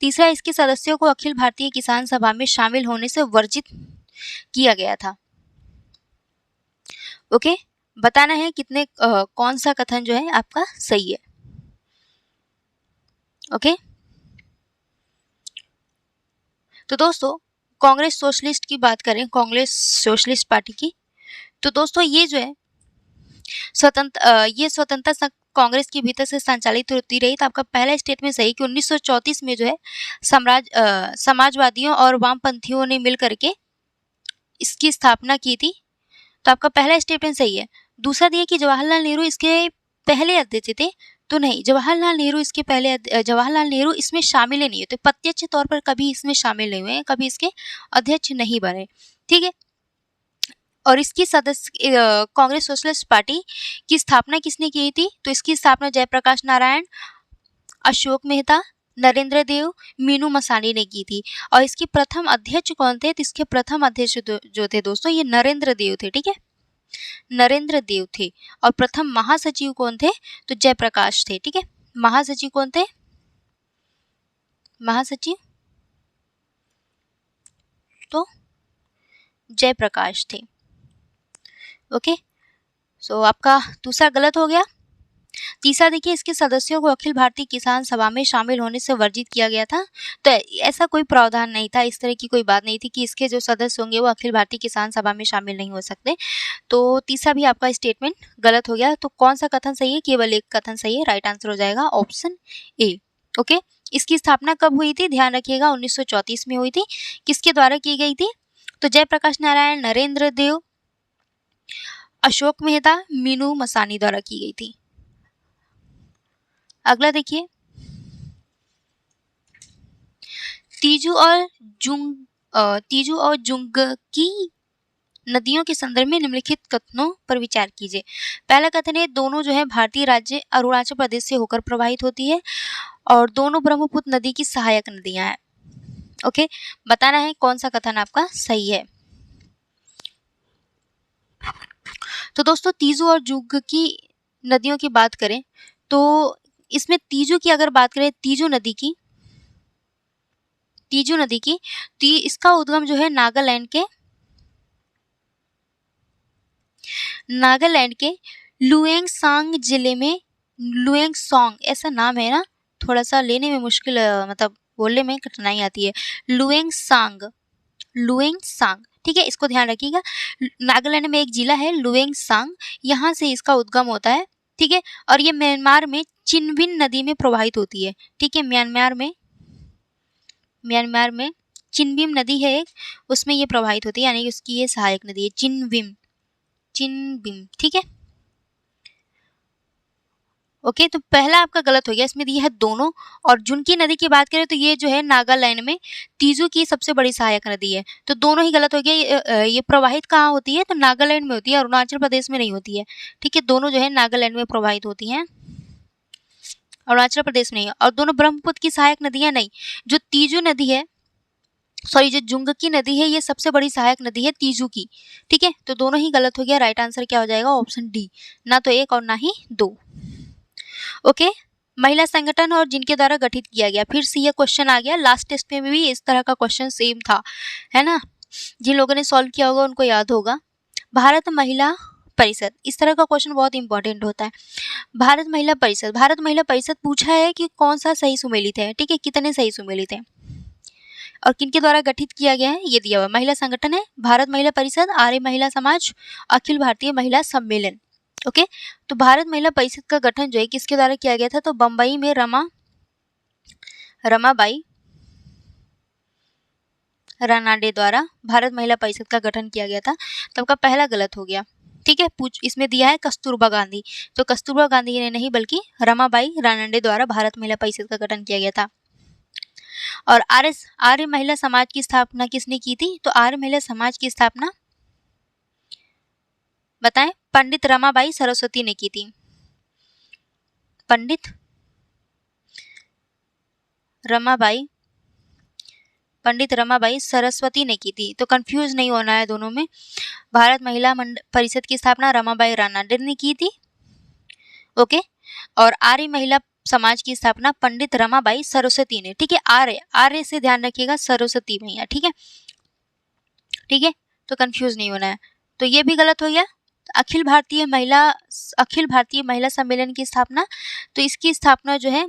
तीसरा, इसके सदस्यों को अखिल भारतीय किसान सभा में शामिल होने से वर्जित किया गया था। ओके, बताना है कितने कौन सा कथन जो है आपका सही है। ओके, तो दोस्तों, कांग्रेस सोशलिस्ट की बात करें, कांग्रेस सोशलिस्ट पार्टी की, तो दोस्तों ये जो है स्वतंत्रता कांग्रेस के भीतर से संचालित होती रही। तो आपका पहला स्टेटमेंट सही कि 1934 में जो है समाजवादियों और वामपंथियों ने मिल करके इसकी स्थापना की थी। तो आपका पहला स्टेटमेंट सही है। दूसरा दिया कि जवाहरलाल नेहरू इसके पहले अध्यक्ष थे, तो नहीं, जवाहरलाल नेहरू इसके पहले जवाहरलाल नेहरू इसमें शामिल ही नहीं होते, प्रत्यक्ष तौर पर कभी इसमें शामिल नहीं हुए, कभी इसके अध्यक्ष नहीं बने, ठीक है। और इसकी सदस्य कांग्रेस सोशलिस्ट पार्टी की स्थापना किसने की थी? तो इसकी स्थापना जयप्रकाश नारायण, अशोक मेहता, नरेंद्र देव, मीनू मसानी ने की थी। और इसके प्रथम अध्यक्ष कौन थे? तो इसके प्रथम अध्यक्ष जो थे दोस्तों, ये नरेंद्र देव थे, ठीक है, नरेंद्र देव थे। और प्रथम महासचिव कौन थे? तो जयप्रकाश थे, ठीक है। महासचिव कौन थे? महासचिव तो जयप्रकाश थे। ओके, सो आपका दूसरा गलत हो गया। तीसरा देखिए, इसके सदस्यों को अखिल भारतीय किसान सभा में शामिल होने से वर्जित किया गया था। तो ऐसा कोई प्रावधान नहीं था, इस तरह की कोई बात नहीं थी कि इसके जो सदस्य होंगे वो अखिल भारतीय किसान सभा में शामिल नहीं हो सकते। तो तीसरा भी आपका स्टेटमेंट गलत हो गया। तो कौन सा कथन सही है? केवल एक कथन सही है, राइट आंसर हो जाएगा ऑप्शन ए। ओके, इसकी स्थापना कब हुई थी? ध्यान रखिएगा 1934 में हुई थी। किसके द्वारा की गई थी? तो जयप्रकाश नारायण, नरेंद्र देव, अशोक मेहता, मीनू मसानी द्वारा की गई थी। अगला देखिए, तीजू और जुंग की नदियों के संदर्भ में निम्नलिखित कथनों पर विचार कीजिए। पहला कथन है, दोनों जो है भारतीय राज्य अरुणाचल प्रदेश से होकर प्रवाहित होती है और दोनों ब्रह्मपुत्र नदी की सहायक नदियां हैं। ओके, बताना है कौन सा कथन आपका सही है। तो दोस्तों, तीजू और जुंग की नदियों की बात करें तो इसमें तीजू की अगर बात करें, तीजू नदी की, तो इसका उद्गम जो है नागालैंड के लुएंगसांग जिले में, लुएंगसोंग ऐसा नाम है ना, थोड़ा सा लेने में मुश्किल, मतलब बोलने में कठिनाई आती है। लुएंगसांग, ठीक है, इसको ध्यान रखिएगा। नागालैंड में एक जिला है लुएंगसांग, यहाँ से इसका उद्गम होता है, ठीक है। और ये म्यांमार में चिनबिन नदी में प्रवाहित होती है, ठीक है। म्यांमार में चिनबिम नदी है एक, उसमें ये प्रवाहित होती है, यानी कि उसकी ये सहायक नदी है चिनबिम, ठीक है। ओके, तो पहला आपका गलत हो गया, इसमें दिया है दोनों। और जुनकी नदी की बात करें तो ये जो है नागालैंड में तीजू की सबसे बड़ी सहायक नदी है, तो दोनों ही गलत हो गया। ये प्रवाहित कहाँ होती है? तो नागालैंड में होती है, अरुणाचल प्रदेश में नहीं होती है, ठीक है। दोनों जो है नागालैंड में प्रवाहित होती हैं, अरुणाचल प्रदेश में नहीं है। और दोनों ब्रह्मपुत्र की सहायक नदियां नहीं, जो तीजू नदी है, जो जुंगकी नदी है, ये सबसे बड़ी सहायक नदी है तीजू की, ठीक है। तो दोनों ही गलत हो गया, राइट आंसर क्या हो जाएगा? ऑप्शन डी, ना तो एक और ना ही दो। ओके, महिला संगठन और जिनके द्वारा गठित किया गया, फिर से ये क्वेश्चन आ गया। लास्ट टेस्ट में भी इस तरह का क्वेश्चन सेम था, है ना, जिन लोगों ने सॉल्व किया होगा उनको याद होगा। भारत महिला परिषद, इस तरह का क्वेश्चन बहुत इंपॉर्टेंट होता है। भारत महिला परिषद पूछा है कि कौन सा सही सुमेलित है, ठीक है, कितने सही सुमेलित है और किनके द्वारा गठित किया गया है, ये दिया हुआ। महिला संगठन है भारत महिला परिषद, आर्य महिला समाज, अखिल भारतीय महिला सम्मेलन। ओके, तो भारत महिला परिषद का गठन जो है किसके द्वारा किया गया था? तो बम्बई में रमाबाई रानाडे द्वारा भारत महिला परिषद का गठन किया गया था। तो आपका पहला गलत हो गया, ठीक है। इसमें दिया है कस्तूरबा गांधी, तो कस्तूरबा गांधी ने नहीं बल्कि रमाबाई रानडे द्वारा भारत महिला परिषद का गठन किया गया था। और आर्य महिला समाज की स्थापना किसने की थी? तो आर्य महिला समाज की स्थापना बताएं, पंडित रमाबाई सरस्वती ने की थी। पंडित रमाबाई सरस्वती ने की थी, तो कंफ्यूज नहीं होना है दोनों में। भारत महिला परिषद की स्थापना रमाबाई रानाडे ने की थी, ओके। और आर्य महिला समाज की स्थापना पंडित रमाबाई सरस्वती ने, ठीक है। आर्य से ध्यान रखिएगा, सरस्वती मैया, ठीक है, तो कंफ्यूज नहीं होना है। तो ये भी गलत हो गया। अखिल भारतीय महिला सम्मेलन की स्थापना, तो इसकी स्थापना जो है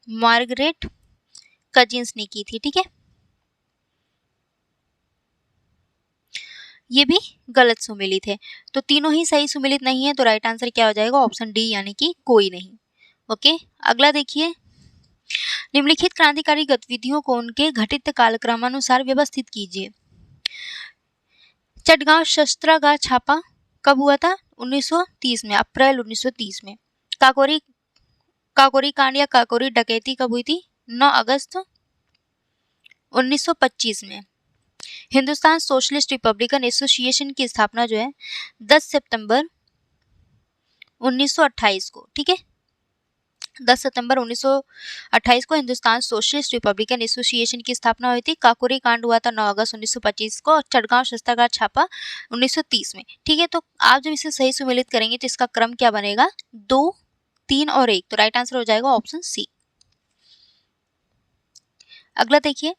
मार्गरेट कजिन्स ने की थी, ठीक है। ये भी गलत सुमेलित है, तो तीनों ही सही सुमेलित नहीं है, तो राइट आंसर क्या हो जाएगा? ऑप्शन डी, यानी कि कोई नहीं। ओके, अगला देखिए, निम्नलिखित क्रांतिकारी गतिविधियों को उनके घटित कालक्रमानुसार व्यवस्थित कीजिए। चटगांव शस्त्रागार छापा कब हुआ था? 1930 में, अप्रैल 1930 में। काकोरी कांड या काकोरी डकैती कब हुई थी? 9 अगस्त 1925 में। हिंदुस्तान सोशलिस्ट रिपब्लिकन एसोसिएशन की स्थापना जो है 10 सितंबर 1928 को, ठीक है, 10 सितंबर 1928 को हिंदुस्तान सोशलिस्ट रिपब्लिकन एसोसिएशन की स्थापना हुई थी। काकोरी कांड हुआ था 9 अगस्त 1925 को और चटगांव शस्त्रागार छापा 1930 में, ठीक है। तो आप जब इसे सही सुमेलित करेंगे तो इसका क्रम क्या बनेगा? 2, 3 और 1, तो राइट आंसर हो जाएगा ऑप्शन सी। अगला देखिए,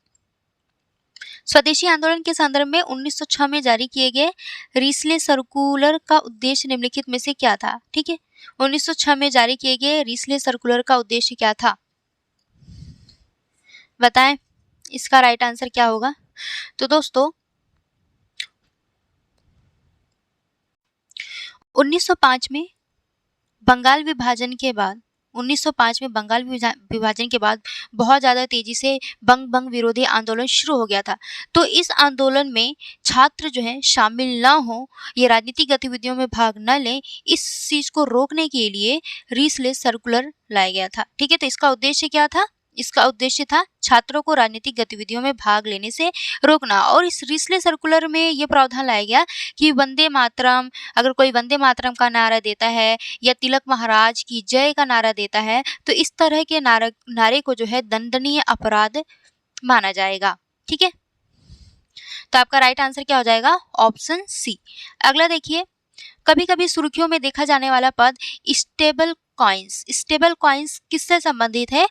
स्वदेशी आंदोलन के संदर्भ में 1906 में जारी किए गए रिस्ले सर्कुलर का उद्देश्य निम्नलिखित में से क्या था? ठीक है, 1906 में जारी किए गए रिस्ले सर्कुलर का उद्देश्य क्या था? बताएं, इसका राइट आंसर क्या होगा? तो दोस्तों 1905 में बंगाल विभाजन के बाद 1905 में बंगाल विभाजन के बाद बहुत ज़्यादा तेजी से बंग विरोधी आंदोलन शुरू हो गया था। तो इस आंदोलन में छात्र जो है शामिल ना हो, ये राजनीतिक गतिविधियों में भाग न लें, इस चीज़ को रोकने के लिए रिस्ले सर्कुलर लाया गया था। ठीक है, तो इसका उद्देश्य क्या था? इसका उद्देश्य था छात्रों को राजनीतिक गतिविधियों में भाग लेने से रोकना। और इस रिस्ले सर्कुलर में ये प्रावधान लाया गया कि वंदे मातरम, अगर कोई वंदे मातरम का नारा देता है या तिलक महाराज की जय का नारा देता है तो इस तरह के नारे को जो है दंडनीय अपराध माना जाएगा। ठीक है, तो आपका राइट आंसर क्या हो जाएगा? Option C. अगला देखिए, कभी कभी सुर्खियों में देखा जाने वाला पद स्टेबल कॉइन्स। स्टेबल कॉइन्स किससे संबंधित है?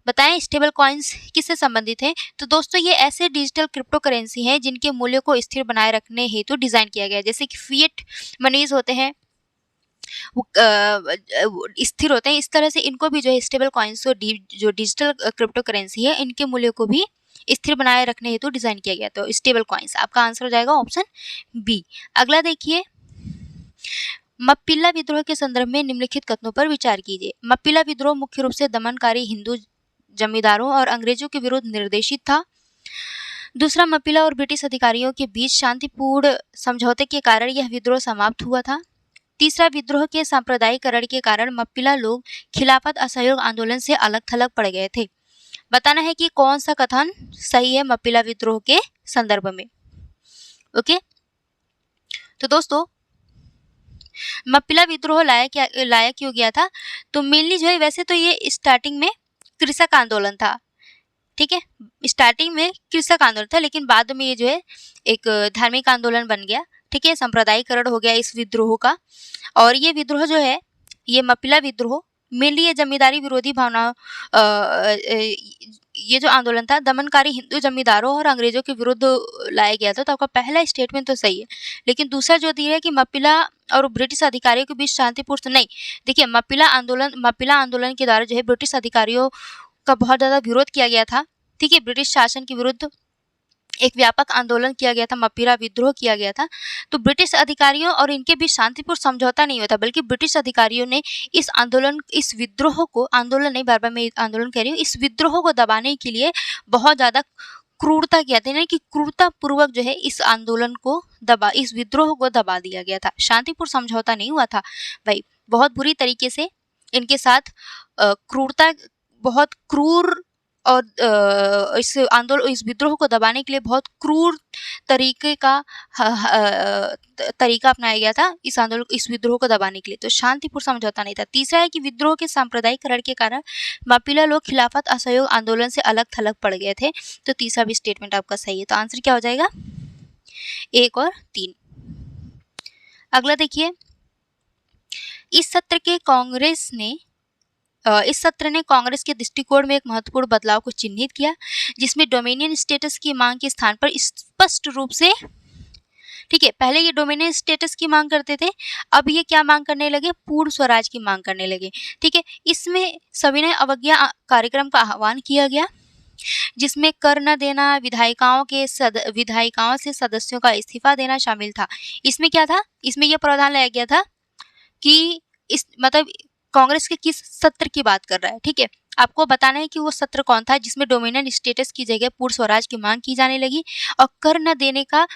बताएं, स्टेबल कॉइन्स किससे संबंधित है? तो दोस्तों ये ऐसे डिजिटल क्रिप्टो करेंसी हैं जिनके मूल्य को स्थिर बनाए रखने हेतु डिजाइन किया गया है। जैसे कि फिएट मनीज होते हैं, स्थिर होते हैं, इस तरह से इनको भी जो है स्टेबल कॉइन्स जो डिजिटल क्रिप्टो करेंसी है इनके मूल्य को भी स्थिर बनाए रखने हेतु डिजाइन किया गया। तो स्टेबल कॉइन्स आपका आंसर हो जाएगा ऑप्शन बी। अगला देखिए, मप्पिला विद्रोह के संदर्भ में निम्नलिखित कथनों पर विचार कीजिए। मप्पिला विद्रोह मुख्य रूप से दमनकारी हिंदू जमींदारों और अंग्रेजों के विरुद्ध निर्देशित था। दूसरा, मप्पिला और ब्रिटिश अधिकारियों के बीच शांतिपूर्ण समझौते के कारण यह विद्रोह समाप्त हुआ था। तीसरा, विद्रोह के सांप्रदायिकरण के कारण मप्पिला लोग खिलाफत असहयोग आंदोलन से अलग थलग पड़ गए थे। बताना है कि कौन सा कथन सही है मप्पिला विद्रोह के संदर्भ में। ओके, तो दोस्तों मप्पिला विद्रोह लाया क्यों गया था? तो मेनली जो है, वैसे तो ये स्टार्टिंग में कृषक आंदोलन था। ठीक है, स्टार्टिंग में कृषक आंदोलन था, लेकिन बाद में ये जो है एक धार्मिक आंदोलन बन गया। ठीक है, सांप्रदायिकरण हो गया इस विद्रोह का। और ये विद्रोह जो है, ये मप्पिला विद्रोह मेनली ये जमींदारी विरोधी भावना, ये जो आंदोलन था दमनकारी हिंदू जमींदारों और अंग्रेजों के विरुद्ध लाया गया था। तो आपका पहला स्टेटमेंट तो सही है, लेकिन दूसरा जो दिया है कि मप्पिला और ब्रिटिश अधिकारियों के बीच शांतिपूर्ण नहीं। देखिए, मप्पिला आंदोलन के द्वारा जो है ब्रिटिश अधिकारियों का बहुत ज़्यादा विरोध किया गया था। ठीक है, ब्रिटिश शासन के विरुद्ध एक व्यापक आंदोलन किया गया था, मप्पिला विद्रोह किया गया था। तो ब्रिटिश अधिकारियों और इनके बीच शांतिपूर्ण समझौता नहीं हुआ था, बल्कि ब्रिटिश अधिकारियों ने इस विद्रोह को, आंदोलन नहीं, बार-बार मैं आंदोलन कह रही हूँ, इस विद्रोह को दबाने के लिए बहुत ज़्यादा क्रूरता किया था, यानी कि क्रूरता पूर्वक जो है इस विद्रोह को दबा दिया गया था। शांतिपूर्ण समझौता नहीं हुआ था भाई, बहुत बुरी तरीके से इनके साथ क्रूरता, बहुत क्रूर, और इस विद्रोह को दबाने के लिए बहुत क्रूर तरीका अपनाया गया था इस विद्रोह को दबाने के लिए। तो शांतिपूर्ण समझौता नहीं था। तीसरा है कि विद्रोह के सांप्रदायिकरण के कारण मप्पिला लोग खिलाफत असहयोग आंदोलन से अलग थलग पड़ गए थे। तो तीसरा भी स्टेटमेंट आपका सही है। तो आंसर क्या हो जाएगा? 1 और 3। अगला देखिए, इस सत्र ने कांग्रेस के दृष्टिकोण में एक महत्वपूर्ण बदलाव को चिन्हित किया, जिसमें डोमिनियन स्टेटस की मांग के स्थान पर स्पष्ट रूप से, ठीक है, पहले ये डोमिनियन स्टेटस की मांग करते थे, अब ये क्या मांग करने लगे? पूर्ण स्वराज की मांग करने लगे। ठीक है, इसमें सविनय अवज्ञा कार्यक्रम का आह्वान किया गया, जिसमें कर न देना, विधायिकाओं से सदस्यों का इस्तीफा देना शामिल था। इसमें क्या था? इसमें यह प्रावधान लाया गया था कि कांग्रेस के किस सत्र की बात कर रहा है? ठीक है, आपको बताना है कि वो सत्र कौन था जिसमें डोमिनियन स्टेटस की जगह पूर्ण स्वराज की मांग की जाने लगी और कर न देने का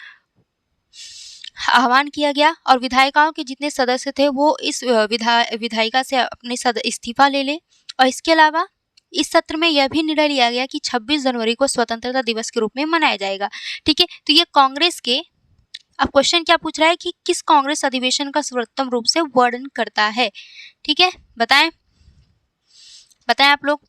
आह्वान किया गया और विधायिकाओं के जितने सदस्य थे वो इस विधायिका से अपने इस्तीफा ले ले। और इसके अलावा इस सत्र में यह भी निर्णय लिया गया कि 26 जनवरी को स्वतंत्रता दिवस के रूप में मनाया जाएगा। ठीक है, तो ये कांग्रेस के, अब क्वेश्चन क्या पूछ रहा है कि किस कांग्रेस अधिवेशन का सर्वोत्तम रूप से वर्णन करता है। ठीक है, बताएं आप लोग।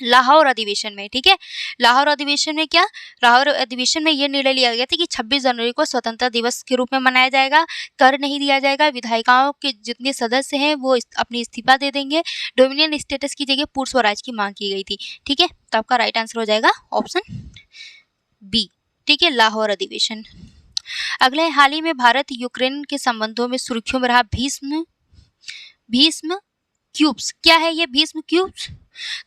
लाहौर अधिवेशन में, ठीक है, लाहौर अधिवेशन में क्या, लाहौर अधिवेशन में यह निर्णय लिया गया था कि 26 जनवरी को स्वतंत्रता दिवस के रूप में मनाया जाएगा, कर नहीं दिया जाएगा, विधायिकाओं के जितने सदस्य हैं वो अपनी इस्तीफा दे देंगे, डोमिनियन स्टेटस की जगह पूर्ण स्वराज की मांग की गई थी। ठीक है, तो आपका राइट आंसर हो जाएगा ऑप्शन बी। ठीक है, लाहौर अधिवेशन। अगले, हाल ही में भारत यूक्रेन के संबंधों में सुर्खियों में रहा भीष्म क्यूब्स। क्या है ये भीष्म क्यूब्स?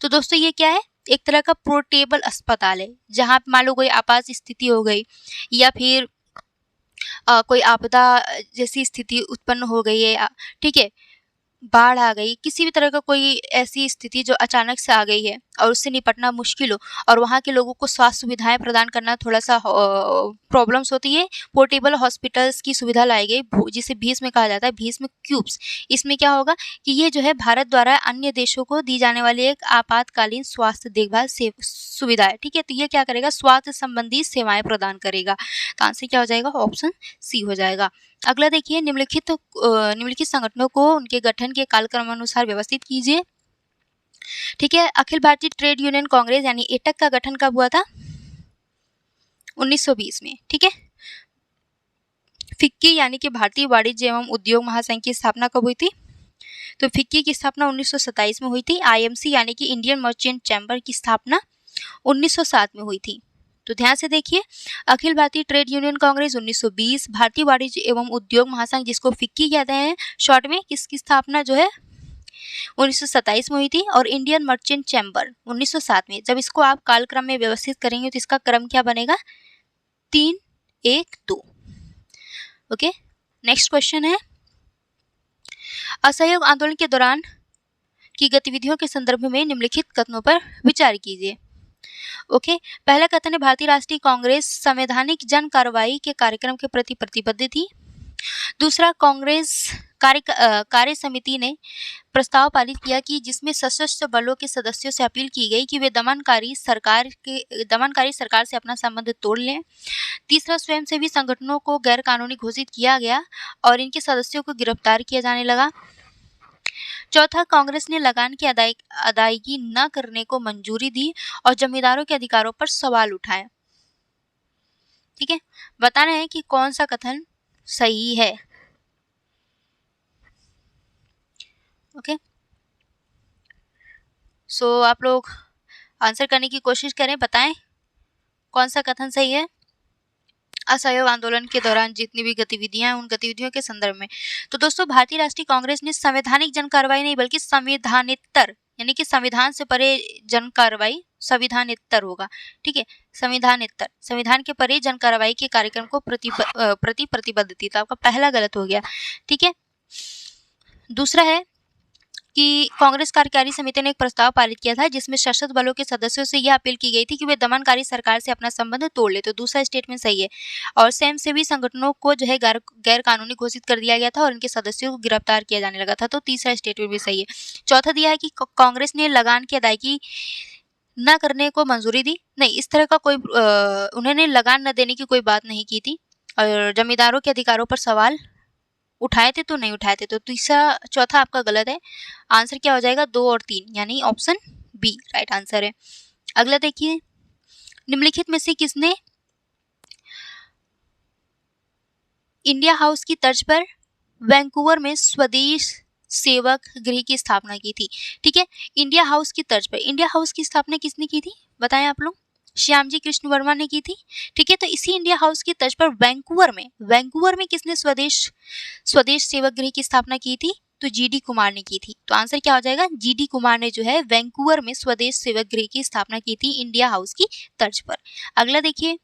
तो दोस्तों ये क्या है, एक तरह का पोर्टेबल अस्पताल है जहां मान लो कोई आपात स्थिति हो गई या फिर कोई आपदा जैसी स्थिति उत्पन्न हो गई है, ठीक है, बाढ़ आ गई, किसी भी तरह का कोई ऐसी स्थिति जो अचानक से आ गई है और उससे निपटना मुश्किल हो और वहाँ के लोगों को स्वास्थ्य सुविधाएं प्रदान करना थोड़ा सा प्रॉब्लम्स होती है, पोर्टेबल हॉस्पिटल्स की सुविधा लाई गई जिसे भीष्म कहा जाता है, भीष्म क्यूब्स। इसमें क्या होगा कि ये जो है भारत द्वारा अन्य देशों को दी जाने वाली एक आपातकालीन स्वास्थ्य देखभाल सुविधा है। ठीक है, तो ये क्या करेगा, स्वास्थ्य संबंधी सेवाएं प्रदान करेगा। तो आंसर क्या हो जाएगा, ऑप्शन सी हो जाएगा। अगला देखिए, निम्नलिखित संगठनों को उनके गठन के कालक्रमानुसार व्यवस्थित कीजिए। ठीक है, अखिल भारतीय ट्रेड यूनियन कांग्रेस यानी एटक का गठन कब हुआ था, 1920 में। ठीक है, फिक्की यानी कि भारतीय वाणिज्य एवं उद्योग महासंघ की स्थापना कब हुई थी, तो फिक्की की स्थापना 1927 में हुई थी। आईएमसी यानी कि इंडियन मर्चेंट चैम्बर की स्थापना 1907 में हुई थी। तो ध्यान से देखिए, अखिल भारतीय ट्रेड यूनियन कांग्रेस 1920, भारतीय वाणिज्य एवं उद्योग महासंघ जिसको फिक्की कहते हैं शॉर्ट में, किसकी स्थापना जो है 1927 में हुई थी, और इंडियन मर्चेंट चैम्बर 1907 में। जब इसको आप कालक्रम में व्यवस्थित करेंगे तो इसका क्रम क्या बनेगा, 3, 1, 2। ओके, नेक्स्ट क्वेश्चन है, असहयोग आंदोलन के दौरान की गतिविधियों के संदर्भ में निम्नलिखित कथनों पर विचार कीजिए। ओके, पहला कथन है, भारतीय राष्ट्रीय कांग्रेस संवैधानिक जन कार्रवाई के कार्यक्रम के प्रति प्रतिबद्ध थी। दूसरा, कांग्रेस कार्य समिति ने प्रस्ताव पारित किया कि जिसमें सशस्त्र बलों के सदस्यों से अपील की गई कि वे दमनकारी सरकार से अपना संबंध तोड़ लें। तीसरा, स्वयंसेवी संगठनों को गैर कानूनी घोषित किया गया और इनके सदस्यों को गिरफ्तार किया जाने लगा। चौथा, कांग्रेस ने लगान की अदायगी न करने को मंजूरी दी और जमींदारों के अधिकारों पर सवाल उठाए। ठीक है, बताना है कि कौन सा कथन सही है। ओके, सो आप लोग आंसर करने की कोशिश करें, बताएं कौन सा कथन सही है। असहयोग आंदोलन के दौरान जितनी भी गतिविधियां हैं उन गतिविधियों के संदर्भ में, तो दोस्तों भारतीय राष्ट्रीय कांग्रेस ने संवैधानिक जन कार्रवाई नहीं बल्कि संविधानेतर यानी कि संविधान से परे जन कार्रवाई, संविधानेतर होगा। ठीक है, संविधानेतर, संविधान के परे जन कार्रवाई के कार्यक्रम को प्रति प्रतिबद्ध थी। तो आपका पहला गलत हो गया। ठीक है, दूसरा है कि कांग्रेस कार्यकारी समिति ने एक प्रस्ताव पारित किया था जिसमें सशस्त्र बलों के सदस्यों से यह अपील की गई थी कि वे दमनकारी सरकार से अपना संबंध तोड़ ले। तो दूसरा स्टेटमेंट सही है। और स्वयंसेवी संगठनों को जो है गैर कानूनी घोषित कर दिया गया था और इनके सदस्यों को गिरफ्तार किया जाने लगा था। तो तीसरा स्टेटमेंट भी सही है। चौथा दिया है कि कांग्रेस ने लगान की अदायगी न करने को मंजूरी दी। नहीं, इस तरह का कोई उन्होंने लगान न देने की कोई बात नहीं की थी और जमींदारों के अधिकारों पर सवाल उठाए थे तो नहीं उठाए थे। तो तीसरा, चौथा आपका गलत है। आंसर क्या हो जाएगा, 2 और 3 यानी ऑप्शन बी राइट आंसर है। अगला देखिए, निम्नलिखित में से किसने इंडिया हाउस की तर्ज पर वैंकूवर में स्वदेश सेवक गृह की स्थापना की थी। ठीक है, इंडिया हाउस की तर्ज पर, इंडिया हाउस की स्थापना किसने की थी बताएं आप लोग, श्यामजी कृष्ण वर्मा ने की थी। ठीक है, तो इसी इंडिया हाउस की तर्ज पर वैंकूवर में किसने स्वदेश सेवक गृह की स्थापना की थी, तो जीडी कुमार ने की थी। तो आंसर क्या हो जाएगा, जीडी कुमार ने जो है वैंकूवर में स्वदेश सेवक गृह की स्थापना की थी इंडिया हाउस की तर्ज पर। अगला देखिए,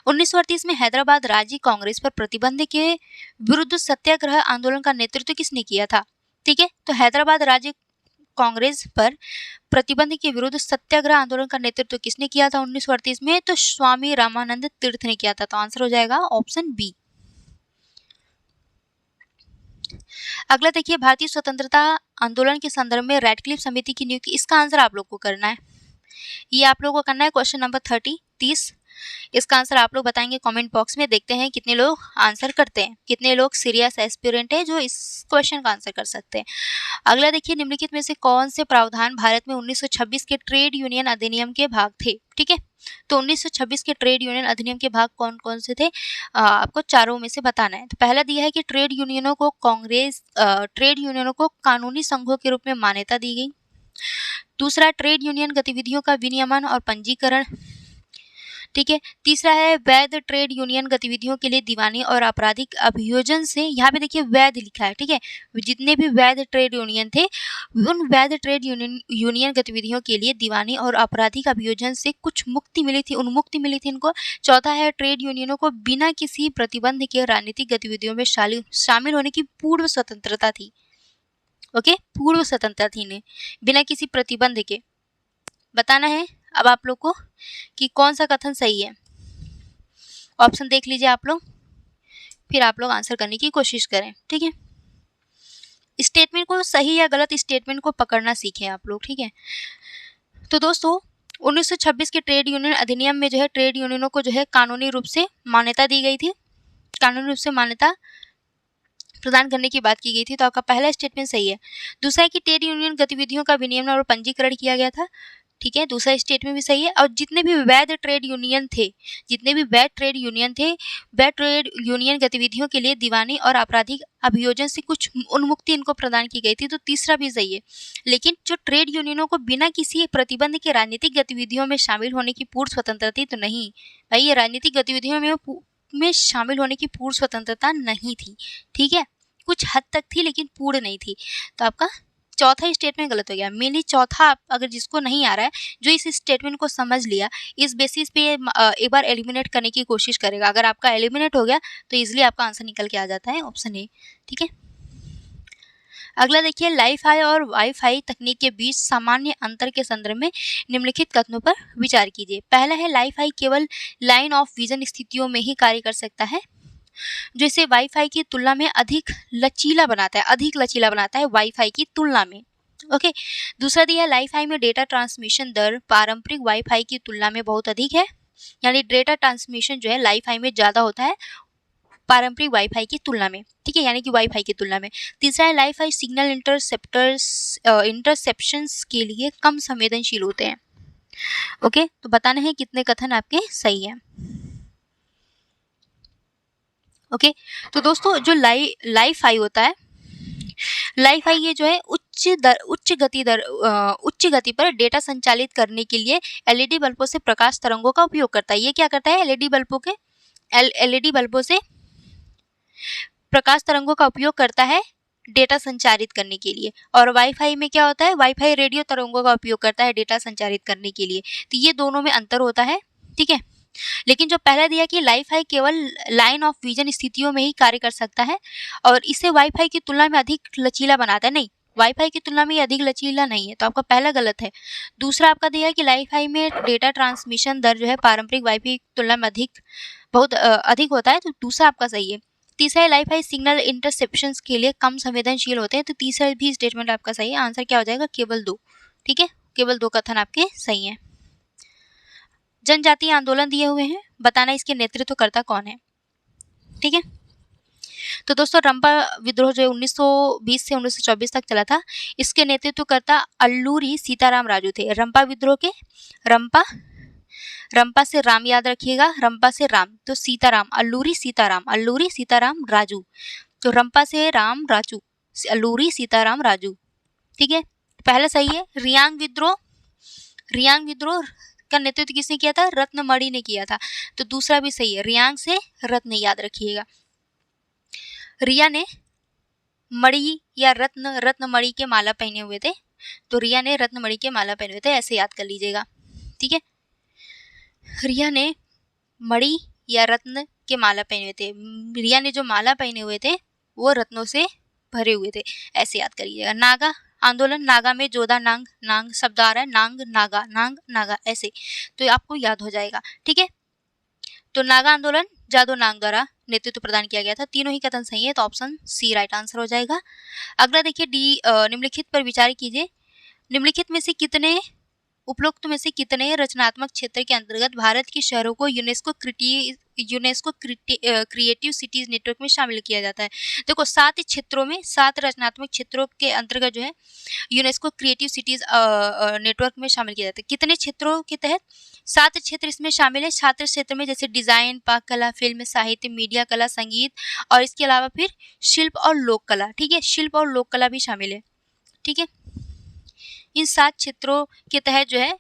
1938 में हैदराबाद राज्य कांग्रेस पर प्रतिबंध के विरुद्ध सत्याग्रह आंदोलन का नेतृत्व किसने किया था। ठीक है, तो हैदराबाद राज्य कांग्रेस पर प्रतिबंध के विरुद्ध सत्याग्रह आंदोलन का नेतृत्व किसने किया था 1938 में? तो स्वामी रामानंद तीर्थ ने किया था। तो आंसर हो जाएगा ऑप्शन बी। अगला देखिए, भारतीय स्वतंत्रता आंदोलन के संदर्भ में रेडक्लिफ समिति की नियुक्ति, इसका आंसर आप लोग को करना है। ये आप लोगों को करना है क्वेश्चन नंबर 30। इसका आंसर आप लोग बताएंगे कमेंट बॉक्स में। देखते हैं कितने लोग आंसर करते हैं, कितने लोग सीरियस एस्पिरेंट है जो इस क्वेश्चन का आंसर कर सकते हैं। अगला देखिए, निम्नलिखित में से कौन से प्रावधान भारत में 1926 के ट्रेड यूनियन अधिनियम के भाग थे? ठीक है, तो 1926 के ट्रेड यूनियन अधिनियम के भाग कौन कौन से थे? आपको चारों में से बताना है। तो पहला दिया है कि ट्रेड यूनियनों को कानूनी संघों के रूप में मान्यता दी गई। दूसरा, ट्रेड यूनियन गतिविधियों का विनियमन और पंजीकरण। ठीक है, तीसरा है वैध ट्रेड यूनियन गतिविधियों के लिए दीवानी और आपराधिक अभियोजन से, यहाँ पे देखिए वैध लिखा है। ठीक है, जितने भी वैध ट्रेड यूनियन थे उन वैध ट्रेड यूनियन गतिविधियों के लिए दीवानी और आपराधिक अभियोजन से कुछ मुक्ति मिली थी, उन्मुक्ति मिली थी इनको। चौथा है ट्रेड यूनियनों को बिना किसी प्रतिबंध के राजनीतिक गतिविधियों में शामिल होने की पूर्व स्वतंत्रता थी। ओके, पूर्व स्वतंत्रता थी इन्हें बिना किसी प्रतिबंध के। बताना है अब आप लोग को कि कौन सा कथन सही है। ऑप्शन देख लीजिए आप लोग, फिर आप लोग आंसर करने की कोशिश करें। ठीक है, स्टेटमेंट को सही या गलत स्टेटमेंट को पकड़ना सीखें आप लोग। ठीक है, तो दोस्तों 1926 के ट्रेड यूनियन अधिनियम में जो है ट्रेड यूनियनों को जो है कानूनी रूप से मान्यता दी गई थी, कानूनी रूप से मान्यता प्रदान करने की बात की गई थी। तो आपका पहला स्टेटमेंट सही है। दूसरा है कि ट्रेड यूनियन गतिविधियों का विनियमन और पंजीकरण किया गया था। ठीक है, दूसरा स्टेटमेंट भी सही है। और जितने भी वैध ट्रेड यूनियन थे, वैध ट्रेड यूनियन गतिविधियों के लिए दीवानी और आपराधिक अभियोजन से कुछ उन्मुक्ति इनको प्रदान की गई थी। तो तीसरा भी सही है। लेकिन जो ट्रेड यूनियनों को बिना किसी प्रतिबंध के राजनीतिक गतिविधियों में शामिल होने की पूर्ण स्वतंत्रता थी, तो नहीं भाई, ये राजनीतिक गतिविधियों में शामिल होने की पूर्ण स्वतंत्रता नहीं थी। ठीक है, कुछ हद तक थी लेकिन पूर्ण नहीं थी। तो आपका चौथा स्टेटमेंट गलत हो गया। मेनली चौथा अगर जिसको नहीं आ रहा है, जो इस स्टेटमेंट को समझ लिया, इस बेसिस पे एक बार एलिमिनेट करने की कोशिश करेगा। अगर आपका एलिमिनेट हो गया तो इजीली आपका आंसर निकल के आ जाता है ऑप्शन ए। ठीक है, अगला देखिए, लाइफाई और वाईफाई तकनीक के बीच सामान्य अंतर के संदर्भ में निम्नलिखित कथनों पर विचार कीजिए। पहला है लाइफाई केवल लाइन ऑफ विजन स्थितियों में ही कार्य कर सकता है, जो इसे वाईफाई की तुलना में अधिक लचीला बनाता है वाईफाई की तुलना में। ओके, दूसरा दिया, लाइफाई में डेटा ट्रांसमिशन दर पारंपरिक वाईफाई की तुलना में बहुत अधिक है, यानी डेटा ट्रांसमिशन जो है लाइफाई में ज़्यादा होता है पारंपरिक वाईफाई की तुलना में। ठीक है, यानी कि वाईफाई की तुलना में। तीसरा है, लाइफाई सिग्नल इंटरसेप्शंस के लिए कम संवेदनशील होते हैं। ओके, तो बताना है कितने कथन आपके सही हैं। ओके, तो दोस्तों जो लाइफाई होता है, लाइफाई ये जो है उच्च गति पर डेटा संचालित करने के लिए एलईडी बल्बों से प्रकाश तरंगों का उपयोग करता है। ये क्या करता है, एलईडी बल्बों से प्रकाश तरंगों का उपयोग करता है डेटा संचारित करने के लिए। और वाईफाई में क्या होता है, वाईफाई रेडियो तरंगों का उपयोग करता है डेटा संचारित करने के लिए। तो ये दोनों में अंतर होता है। ठीक है, लेकिन जो पहला दिया कि लाइफाई केवल लाइन ऑफ विजन स्थितियों में ही कार्य कर सकता है और इसे वाईफाई की तुलना में अधिक लचीला बनाता है, नहीं, वाईफाई की तुलना में अधिक लचीला नहीं है। तो आपका पहला गलत है। दूसरा आपका दिया है कि लाइफाई में डेटा ट्रांसमिशन दर जो है पारंपरिक वाईफाई की तुलना में बहुत अधिक होता है। तो दूसरा आपका सही है। तीसरा है, लाइफाई सिग्नल इंटरसेप्शंस के लिए कम संवेदनशील होते हैं। तो तीसरा भी स्टेटमेंट आपका सही है। आंसर क्या हो जाएगा, केवल 2। ठीक है, केवल 2 कथन आपके सही हैं। जनजातीय आंदोलन दिए हुए हैं, बताना इसके नेतृत्वकर्ता कौन है। ठीक है, तो दोस्तों रंपा विद्रोह जो 1920 से 1924 तक चला था, इसके नेतृत्वकर्ता अल्लूरी सीताराम राजू थे। रंपा विद्रोह के रंपा से राम याद रखिएगा, रंपा से राम, तो सीताराम, अल्लूरी सीताराम राजू। तो रंपा से राम राजू, अल्लूरी सीताराम राजू। ठीक है, पहला सही है। रियांग विद्रोह का नेतृत्व किसने किया था, रत्नमणि ने किया था। तो दूसरा भी सही है, रियांग से रत्न याद रखिएगा। रिया ने मणि या रत्नमणि के माला पहने हुए थे, तो रिया ने रत्नमणि के माला पहने हुए थे, ऐसे याद कर लीजिएगा। ठीक है, रिया ने मणि या रत्न के माला पहने हुए थे, रिया ने जो माला पहने हुए थे वो रत्नों से भरे हुए थे, ऐसे याद करिएगा। नागा आंदोलन, नागा में जोधा नांग, नांग शब्द आ रहा है, नांग नागा, नांग नागा ऐसे, तो आपको याद हो जाएगा। ठीक है, तो नागा आंदोलन जादो नांग द्वारा नेतृत्व प्रदान किया गया था। तीनों ही कथन सही है, तो ऑप्शन सी राइट आंसर हो जाएगा। अगला देखिए डी, निम्नलिखित पर विचार कीजिए। निम्नलिखित में से कितने, उपरोक्त में से कितने रचनात्मक क्षेत्र के अंतर्गत भारत के शहरों को यूनेस्को क्रिएटिव सिटीज नेटवर्क में शामिल किया जाता है? देखो 7 क्षेत्रों में, 7 रचनात्मक क्षेत्रों के अंतर्गत जो है यूनेस्को क्रिएटिव सिटीज नेटवर्क में शामिल किया जाता है। कितने क्षेत्रों के तहत? 7 क्षेत्र इसमें शामिल है। 7 क्षेत्र में जैसे डिजाइन, पाक कला, फिल्म, साहित्य, मीडिया कला, संगीत और इसके अलावा फिर शिल्प और लोक कला। ठीक है, शिल्प और लोक कला भी शामिल है। ठीक है, इन 7 क्षेत्रों के तहत जो है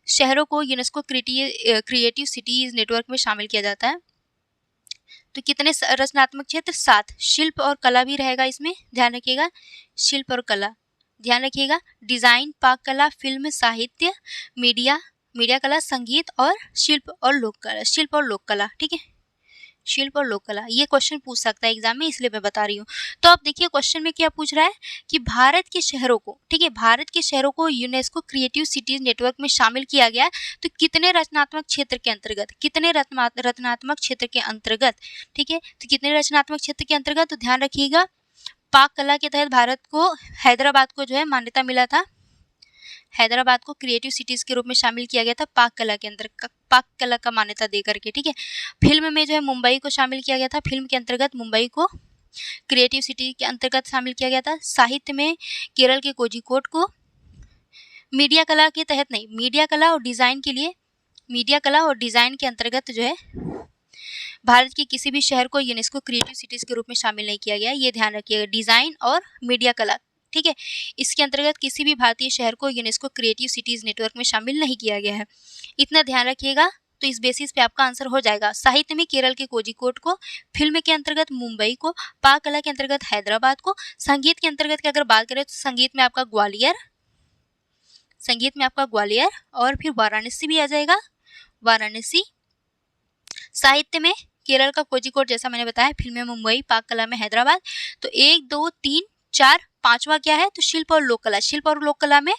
शहरों को यूनेस्को क्रिएटिव सिटीज नेटवर्क में शामिल किया जाता है। तो कितने रचनात्मक क्षेत्र? 7। शिल्प और कला भी रहेगा इसमें, ध्यान रखिएगा, शिल्प और कला ध्यान रखिएगा। डिजाइन, पाक कला, फिल्म, साहित्य, मीडिया कला, संगीत और शिल्प और लोक कला। ठीक है, शिल्प और लोक कला, ये क्वेश्चन पूछ सकता है एग्जाम में, इसलिए मैं बता रही हूँ। तो अब देखिए क्वेश्चन में क्या पूछ रहा है कि भारत के शहरों को, ठीक है, भारत के शहरों को यूनेस्को क्रिएटिव सिटीज नेटवर्क में शामिल किया गया, तो कितने रचनात्मक क्षेत्र के अंतर्गत, कितने रचनात्मक क्षेत्र के अंतर्गत? ठीक है, तो कितने रचनात्मक क्षेत्र के अंतर्गत? तो ध्यान रखिएगा, पाक कला के तहत भारत को, हैदराबाद को जो है मान्यता मिला था, हैदराबाद को क्रिएटिव सिटीज के रूप में शामिल किया गया था पाक कला के अंदर, पाक कला का मान्यता दे करके। ठीक है, फिल्म में जो है मुंबई को शामिल किया गया था, फिल्म के अंतर्गत मुंबई को क्रिएटिव सिटी के अंतर्गत शामिल किया गया था। साहित्य में केरल के कोझिकोड को, मीडिया कला के तहत नहीं, मीडिया कला और डिजाइन के लिए, मीडिया कला और डिजाइन के अंतर्गत जो है भारत के किसी भी शहर को यूनेस्को क्रिएटिव सिटीज के रूप में शामिल नहीं किया गया, ये ध्यान रखिएगा, डिजाइन और मीडिया कला। ठीक है, इसके अंतर्गत किसी भी भारतीय शहर को यूनेस्को क्रिएटिव सिटीज नेटवर्क में शामिल नहीं किया गया है, इतना ध्यान रखिएगा। तो इस बेसिस पे आपका आंसर हो जाएगा। साहित्य में केरल के कोझिकोड को, फिल्म के अंतर्गत मुंबई को, पाक कला के अंतर्गत हैदराबाद को, संगीत के अंतर्गत की अगर बात करें तो संगीत में आपका ग्वालियर, संगीत में आपका ग्वालियर और फिर वाराणसी भी आ जाएगा, वाराणसी। साहित्य में केरल का कोझिकोड जैसा मैंने बताया, फिल्म में मुंबई, पाक कला में हैदराबाद। तो 1 2 3 4 5वां क्या है? तो शिल्प और लोक कला। शिल्प और लोक कला में,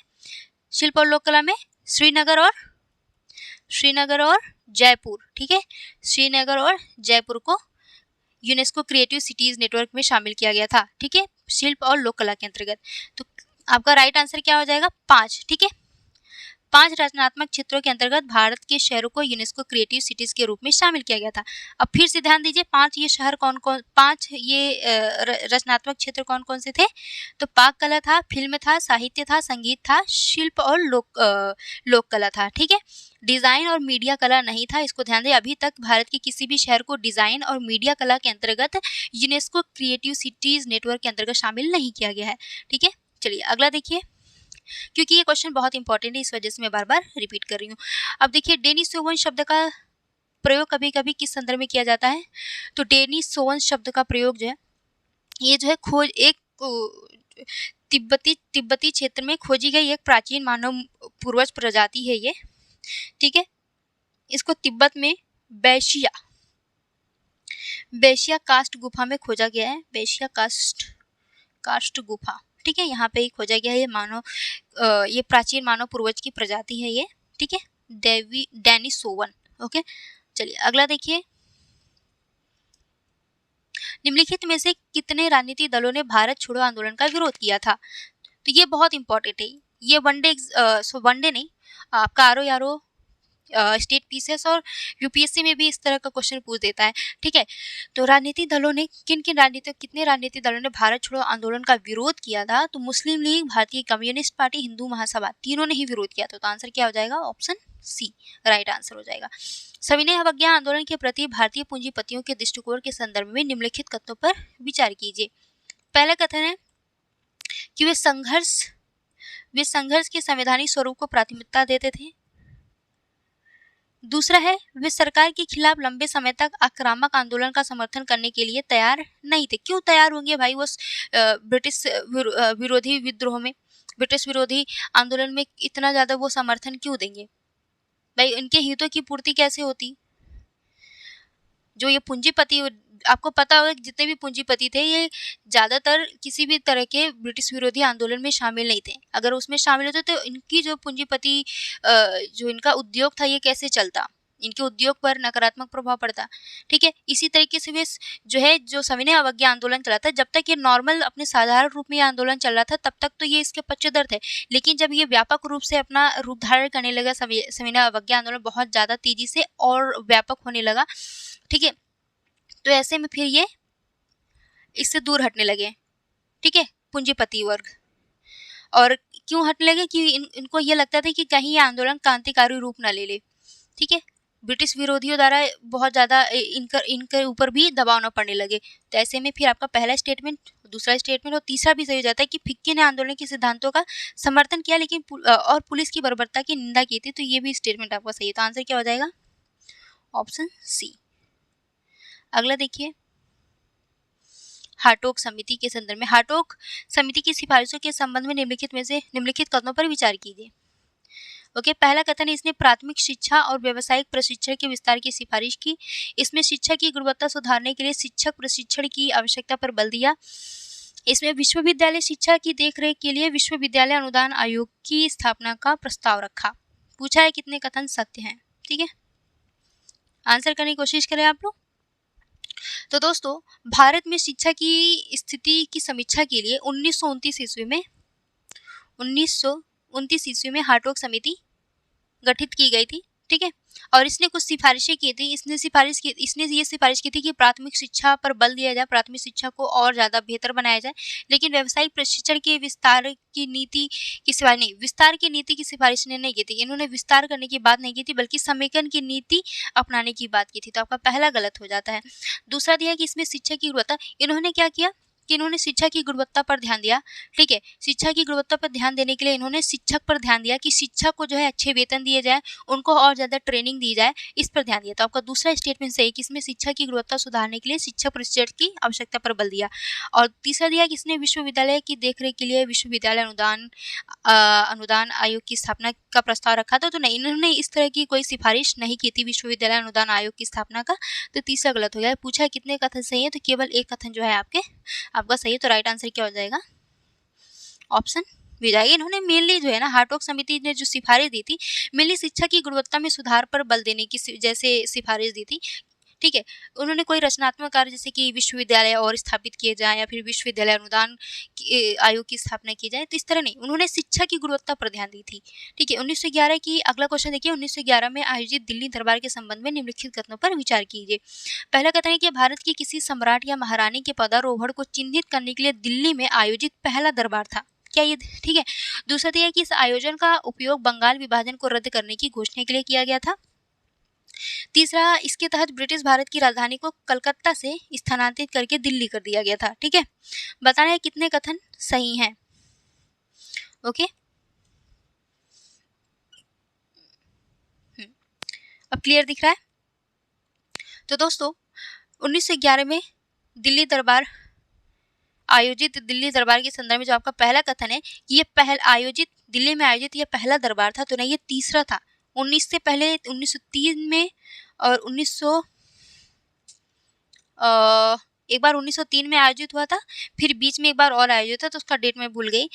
शिल्प और लोक कला में श्रीनगर और जयपुर। ठीक है, श्रीनगर और जयपुर को यूनेस्को क्रिएटिव सिटीज नेटवर्क में शामिल किया गया था। ठीक है, शिल्प और लोक कला के अंतर्गत। तो आपका राइट आंसर क्या हो जाएगा? 5। ठीक है, 5 रचनात्मक क्षेत्रों के अंतर्गत भारत के शहरों को यूनेस्को क्रिएटिव सिटीज के रूप में शामिल किया गया था। अब फिर से ध्यान दीजिए, 5 ये शहर कौन कौन, 5 ये रचनात्मक क्षेत्र कौन कौन से थे? तो पाक कला था, फिल्म था, साहित्य था, संगीत था, शिल्प और लोक कला था। ठीक है, डिजाइन और मीडिया कला नहीं था, इसको ध्यान दें। अभी तक भारत के किसी भी शहर को डिजाइन और मीडिया कला के अंतर्गत यूनेस्को क्रिएटिव सिटीज नेटवर्क के अंतर्गत शामिल नहीं किया गया है। ठीक है, चलिए अगला देखिए, क्योंकि ये क्वेश्चन बहुत इंपॉर्टेंट है, इस वजह से मैं बार बार रिपीट कर रही हूँ। अब देखिए, डेनिसोवन शब्द का प्रयोग कभी कभी किस संदर्भ में किया जाता है? तो डेनिसोवन शब्द का प्रयोग जो है, ये जो है खोज, एक तिब्बती क्षेत्र में खोजी गई एक प्राचीन मानव पूर्वज प्रजाति है ये। ठीक है, इसको तिब्बत में बैशिया कास्ट गुफा में खोजा गया है, बैशिया कास्ट गुफा। ठीक है, यहाँ पे ही खोजा गया है ये प्राचीन मानव पूर्वज की प्रजाति है ये। ठीक है, डेनिसोवन। ओके, चलिए अगला देखिए, निम्नलिखित में से कितने राजनीतिक दलों ने भारत छोड़ो आंदोलन का विरोध किया था? तो ये बहुत इंपॉर्टेंट है, ये वनडे नहीं, आपका आरओ स्टेट पीसीएस और यूपीएससी में भी इस तरह का क्वेश्चन पूछ देता है। ठीक है, तो राजनीतिक दलों ने कितने राजनीतिक दलों ने भारत छोड़ो आंदोलन का विरोध किया था? तो मुस्लिम लीग, भारतीय कम्युनिस्ट पार्टी, हिंदू महासभा, तीनों ने ही विरोध किया था। तो आंसर क्या हो जाएगा? ऑप्शन सी राइट आंसर हो जाएगा। सविनय अवज्ञा आंदोलन के प्रति भारतीय पूंजीपतियों के दृष्टिकोण के संदर्भ में निम्नलिखित कथनों पर विचार कीजिए। पहला कथन है कि वे संघर्ष के संवैधानिक स्वरूप को प्राथमिकता देते थे। दूसरा है, वे सरकार के खिलाफ लंबे समय तक आक्रामक आंदोलन का समर्थन करने के लिए तैयार नहीं थे। क्यों तैयार होंगे भाई? वो ब्रिटिश विरोधी विद्रोह में, ब्रिटिश विरोधी आंदोलन में इतना ज़्यादा वो समर्थन क्यों देंगे भाई? उनके हितों की पूर्ति कैसे होती? जो ये पूंजीपति आपको पता होगा कि जितने भी पूंजीपति थे ये ज़्यादातर किसी भी तरह के ब्रिटिश विरोधी आंदोलन में शामिल नहीं थे। अगर उसमें शामिल होते तो इनकी जो पूंजीपति जो इनका उद्योग था ये कैसे चलता, इनके उद्योग पर नकारात्मक प्रभाव पड़ता। ठीक है, इसी तरीके से वे जो है जो सविनय अवज्ञा आंदोलन चला था, जब तक ये नॉर्मल अपने साधारण रूप में ये आंदोलन चल रहा था तब तक तो ये इसके पक्षधर थे, लेकिन जब ये व्यापक रूप से अपना रूप धारण करने लगा सविनय अवज्ञा आंदोलन बहुत ज़्यादा तेजी से और व्यापक होने लगा, ठीक है, तो ऐसे में फिर ये इससे दूर हटने लगे, ठीक है, पूंजीपति वर्ग। और क्यों हटने लगे कि इनको ये लगता था कि कहीं ये आंदोलन क्रांतिकारी रूप ना ले ले, ठीक है, ब्रिटिश विरोधियों द्वारा बहुत ज़्यादा इनके ऊपर भी दबाव न पड़ने लगे। तो ऐसे में फिर आपका पहला स्टेटमेंट, दूसरा स्टेटमेंट और तीसरा भी सही हो जाता है कि फिक्की ने आंदोलन के सिद्धांतों का समर्थन किया लेकिन और पुलिस की बर्बरता की निंदा की थी, तो ये भी स्टेटमेंट आपका सही है। तो आंसर क्या हो जाएगा? Option C. अगला देखिए, हार्टोग समिति के संदर्भ में, हार्टोग समिति की सिफारिशों के संबंध में निम्नलिखित कथनों पर विचार कीजिए। ओके, पहला कथन है इसने प्राथमिक शिक्षा और व्यावसायिक प्रशिक्षण के विस्तार की सिफारिश की। इसमें शिक्षा की गुणवत्ता सुधारने के लिए शिक्षक प्रशिक्षण की आवश्यकता पर बल दिया। इसमें विश्वविद्यालय शिक्षा की देखरेख के लिए विश्वविद्यालय अनुदान आयोग की स्थापना का प्रस्ताव रखा। पूछा है कितने कथन सत्य हैं, ठीक है, आंसर करने की कोशिश करें आप लोग। तो दोस्तों, भारत में शिक्षा की स्थिति की समीक्षा के लिए 1929 ईस्वी में हार्टोग समिति गठित की गई थी, ठीक है, और इसने कुछ सिफारिशें की थी। इसने ये सिफारिश की थी कि प्राथमिक शिक्षा पर बल दिया जाए, प्राथमिक शिक्षा को और ज़्यादा बेहतर बनाया जाए, लेकिन व्यावसायिक प्रशिक्षण के विस्तार की नीति की सिफारिश नहीं, विस्तार की नीति की सिफारिश ने नहीं की थी। इन्होंने विस्तार करने की बात नहीं की थी बल्कि समेकन की नीति अपनाने की बात की थी। तो आपका पहला गलत हो जाता है। दूसरा दिया कि इसमें शिक्षा की गुणवत्ता, इन्होंने क्या किया कि इन्होंने शिक्षा की गुणवत्ता पर ध्यान दिया, ठीक है, शिक्षा की गुणवत्ता पर ध्यान देने के लिए इन्होंने शिक्षक पर ध्यान दिया कि शिक्षक को जो है अच्छे वेतन दिए जाए, उनको और ज़्यादा ट्रेनिंग दी जाए, इस पर ध्यान दिया। तो आपका दूसरा स्टेटमेंट सही है कि इसमें शिक्षा की गुणवत्ता सुधारने के लिए शिक्षक प्रशिक्षण की आवश्यकता पर बल दिया। और तीसरा दिया कि इसने विश्वविद्यालय की देखरेख के लिए विश्वविद्यालय अनुदान आयोग की स्थापना का प्रस्ताव रखा था। तो नहीं, इन्होंने इस तरह की कोई सिफारिश नहीं की थी विश्वविद्यालय अनुदान आयोग की स्थापना का। तो तीसरा गलत हो गया। पूछा है कितने कथन सही है, तो केवल एक कथन जो है आपका सही है। तो राइट आंसर क्या हो जाएगा? ऑप्शन बी जाएगा। इन्होंने मेनली जो है ना, हार्टोग समिति ने जो सिफारिश दी थी, मेनली शिक्षा की गुणवत्ता में सुधार पर बल देने की जैसे सिफारिश दी थी, ठीक है। उन्होंने कोई रचनात्मक कार्य जैसे कि विश्वविद्यालय और स्थापित किए जाएं या फिर विश्वविद्यालय अनुदान आयोग की स्थापना की जाए, तो इस तरह नहीं, उन्होंने शिक्षा की गुणवत्ता पर ध्यान दी थी, ठीक है। 1911 की अगला क्वेश्चन देखिए, 1911 में आयोजित दिल्ली दरबार के संबंध में निम्नलिखित कथनों पर विचार कीजिए। पहला कथन है कि भारत के किसी सम्राट या महारानी के पदारोहण को चिन्हित करने के लिए दिल्ली में आयोजित पहला दरबार था, क्या ये ठीक है। दूसरा यह है कि इस आयोजन का उपयोग बंगाल विभाजन को रद्द करने की घोषणा के लिए किया गया था। तीसरा, इसके तहत ब्रिटिश भारत की राजधानी को कलकत्ता से स्थानांतरित करके दिल्ली कर दिया गया था, ठीक है। बताना है कितने कथन सही हैं, ओके। अब क्लियर दिख रहा है? तो दोस्तों, 1911 में दिल्ली दरबार के संदर्भ में जो आपका पहला कथन है कि ये दिल्ली में आयोजित ये पहला दरबार था, तो नहीं, ये तीसरा था। 19 से पहले 1903 में और एक बार 1903 में आयोजित हुआ था, फिर बीच में एक बार और आयोजित था, तो उसका डेट मैं भूल गई।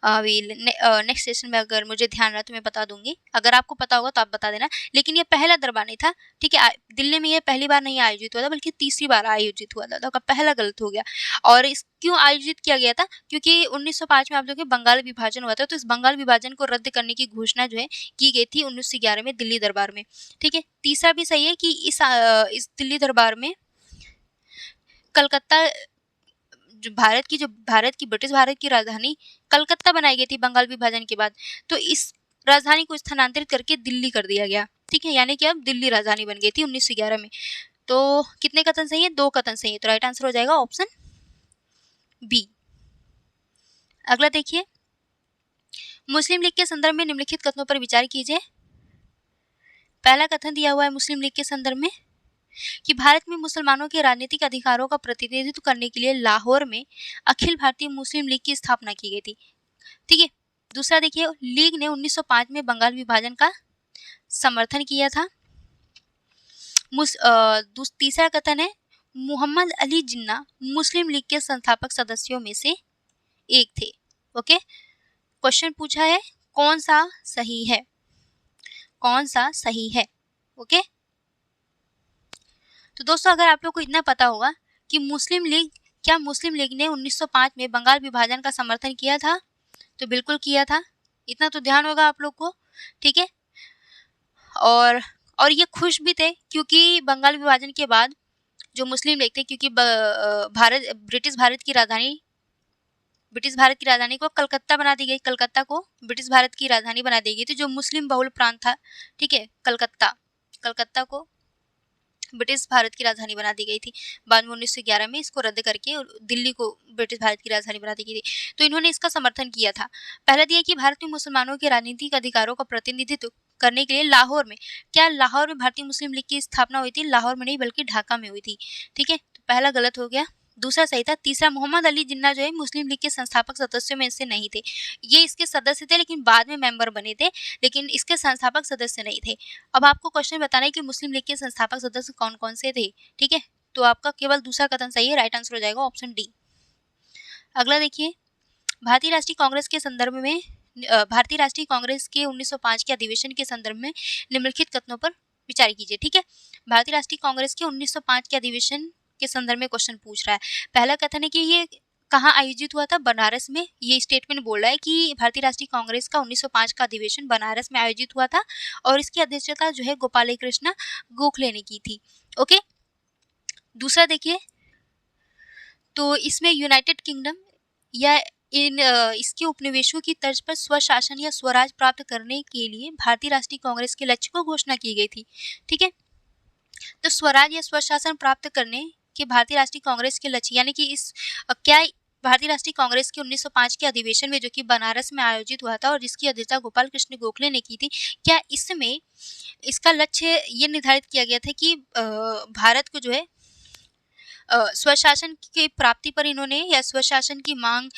अभी नेक्स्ट सेशन में अगर मुझे ध्यान रहा तो मैं बता दूंगी, अगर आपको पता होगा तो आप बता देना। लेकिन ये पहला दरबार नहीं था, ठीक है। दिल्ली में ये पहली बार नहीं आयोजित हुआ था बल्कि तीसरी बार आयोजित हुआ था, तो आपका पहला गलत हो गया। और इस क्यों आयोजित किया गया था? क्योंकि 1905 में आप देखिए बंगाल विभाजन हुआ था, तो इस बंगाल विभाजन को रद्द करने की घोषणा जो है की गई थी 1911 में दिल्ली दरबार में, ठीक है। तीसरा भी सही है कि इस दिल्ली दरबार में कलकत्ता जो ब्रिटिश भारत की राजधानी कलकत्ता बनाई गई थी बंगाल विभाजन के बाद, तो इस राजधानी को स्थानांतरित करके दिल्ली कर दिया गया, ठीक है। यानी कि अब दिल्ली राजधानी बन गई थी 1911 में। तो कितने कथन सही है? 2 कथन सही है। तो राइट आंसर हो जाएगा ऑप्शन बी। अगला देखिए, मुस्लिम लीग के संदर्भ में निम्नलिखित कथनों पर विचार कीजिए। पहला कथन दिया हुआ है मुस्लिम लीग के संदर्भ में कि भारत में मुसलमानों के राजनीतिक अधिकारों का प्रतिनिधित्व करने के लिए लाहौर में अखिल भारतीय मुस्लिम लीग की स्थापना की गई थी, ठीक है। दूसरा देखिए, लीग ने 1905 में बंगाल विभाजन का समर्थन किया था। तीसरा कथन है मोहम्मद अली जिन्ना मुस्लिम लीग के संस्थापक सदस्यों में से एक थे। ओके, क्वेश्चन पूछा है कौन सा सही है, कौन सा सही है। ओके, तो दोस्तों अगर आप लोग को इतना पता होगा कि क्या मुस्लिम लीग ने 1905 में बंगाल विभाजन का समर्थन किया था, तो बिल्कुल किया था, इतना तो ध्यान होगा आप लोग को। ठीक है, और ये खुश भी थे क्योंकि बंगाल विभाजन के बाद जो मुस्लिम लीग थे, क्योंकि ब्रिटिश भारत की राजधानी को कलकत्ता बना दी गई, कलकत्ता को ब्रिटिश भारत की राजधानी बना दी गई थी, जो मुस्लिम बहुल प्रांत था। ठीक है, कलकत्ता को ब्रिटिश भारत की राजधानी बना दी गई थी। बाद में 1911 में इसको रद्द करके दिल्ली को ब्रिटिश भारत की राजधानी बना दी गई थी। तो इन्होंने इसका समर्थन किया था। पहला दिया कि भारत में मुसलमानों के राजनीतिक अधिकारों का प्रतिनिधित्व करने के लिए लाहौर में भारतीय मुस्लिम लीग की स्थापना हुई थी? लाहौर में नहीं बल्कि ढाका में हुई थी। ठीक है, तो पहला गलत हो गया, दूसरा सही था। तीसरा, मोहम्मद अली जिन्ना जो है मुस्लिम लीग के संस्थापक सदस्यों में से नहीं थे। ये इसके सदस्य थे लेकिन बाद में मेंबर बने थे, लेकिन इसके संस्थापक सदस्य नहीं थे। अब आपको क्वेश्चन बताना है कि मुस्लिम लीग के संस्थापक सदस्य कौन कौन से थे। ठीक है, तो आपका केवल दूसरा कथन सही है, राइट आंसर हो जाएगा ऑप्शन डी। अगला देखिए, भारतीय राष्ट्रीय कांग्रेस के संदर्भ में भारतीय राष्ट्रीय कांग्रेस के 1905 के अधिवेशन के संदर्भ में निम्नलिखित कथनों पर विचार कीजिए। ठीक है, भारतीय राष्ट्रीय कांग्रेस के 1905 के अधिवेशन के संदर्भ में क्वेश्चन पूछ रहा है। पहला कथन है कि ये कहाँ आयोजित हुआ था? बनारस में। ये स्टेटमेंट बोल रहा है कि भारतीय राष्ट्रीय कांग्रेस का 1905 का अधिवेशन बनारस में आयोजित हुआ था और इसकी अध्यक्षता जो है गोपाल कृष्ण गोखले ने की थी। ओके, दूसरा देखिए, तो इसमें यूनाइटेड किंगडम या इसके उपनिवेशों की तर्ज पर स्वशासन या स्वराज प्राप्त करने के लिए भारतीय राष्ट्रीय कांग्रेस के लक्ष्य को घोषणा की गई थी। ठीक है, तो स्वराज या स्वशासन प्राप्त करने के भारतीय राष्ट्रीय कांग्रेस के लक्ष्य, यानी कि क्या भारतीय राष्ट्रीय कांग्रेस के 1905 के अधिवेशन में जो कि बनारस में आयोजित हुआ था और जिसकी अध्यक्षता गोपाल कृष्ण गोखले ने की थी, क्या इसमें इसका लक्ष्य ये निर्धारित किया गया था कि भारत को जो है स्वशासन की प्राप्ति पर इन्होंने या स्वशासन की मांग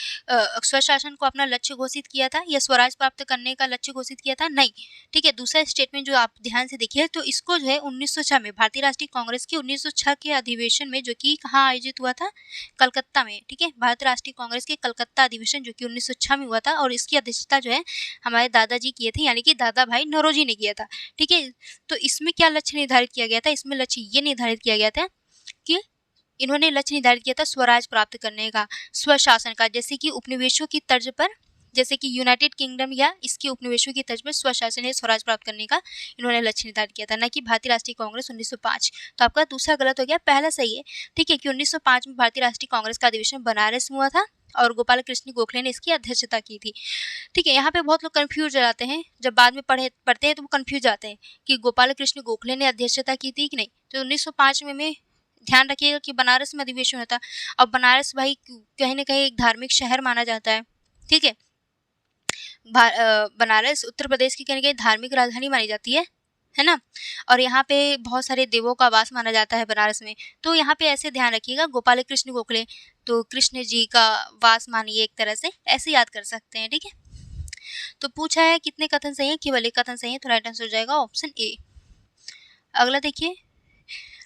स्वशासन को अपना लक्ष्य घोषित किया था या स्वराज प्राप्त करने का लक्ष्य घोषित किया था? नहीं। ठीक है, दूसरा स्टेटमेंट जो आप ध्यान से देखिए, तो इसको जो है 1906 में भारतीय राष्ट्रीय कांग्रेस के 1906 के अधिवेशन में जो कि कहाँ आयोजित हुआ था? कलकत्ता में। ठीक है, भारतीय राष्ट्रीय कांग्रेस के कलकत्ता अधिवेशन जो कि 1906 में हुआ था और इसकी अध्यक्षता जो है हमारे दादाजी किए थे, यानी कि दादा भाई नौरोजी ने किया था। ठीक है, तो इसमें क्या लक्ष्य निर्धारित किया गया था? इसमें लक्ष्य ये निर्धारित किया गया था कि इन्होंने लक्ष्य निर्धारित किया था स्वराज प्राप्त करने का, स्वशासन का, जैसे कि उपनिवेशों की तर्ज पर, जैसे कि यूनाइटेड किंगडम या इसके उपनिवेशों की तर्ज पर स्वशासन या स्वराज प्राप्त करने का इन्होंने लक्ष्य निर्धारित किया था, न कि भारतीय राष्ट्रीय कांग्रेस 1905। तो आपका दूसरा गलत हो गया, पहला सही है। ठीक है, कि 1905 में भारतीय राष्ट्रीय कांग्रेस का अधिवेशन बनारस में हुआ था और गोपाल कृष्ण गोखले ने इसकी अध्यक्षता की थी। ठीक है, यहाँ पे बहुत लोग कंफ्यूज हो जाते हैं, जब बाद में पढ़ते हैं तो वो कंफ्यूज जाते हैं कि गोपाल कृष्ण गोखले ने अध्यक्षता की थी कि नहीं। तो 1905 में ध्यान रखिएगा कि बनारस में अधिवेशन हुआ था। अब बनारस भाई कहीं ना कहीं एक धार्मिक शहर माना जाता है। ठीक है, बनारस उत्तर प्रदेश की कहीं ना कहीं धार्मिक राजधानी मानी जाती है ना, और यहाँ पे बहुत सारे देवों का वास माना जाता है बनारस में। तो यहाँ पे ऐसे ध्यान रखिएगा, गोपाल कृष्ण गोखले, तो कृष्ण जी का वास मानिए, एक तरह से ऐसे याद कर सकते हैं। ठीक है, तो पूछा है कितने कथन सही है? केवल एक कथन सही है, तो राइट आंसर हो जाएगा ऑप्शन ए। अगला देखिए,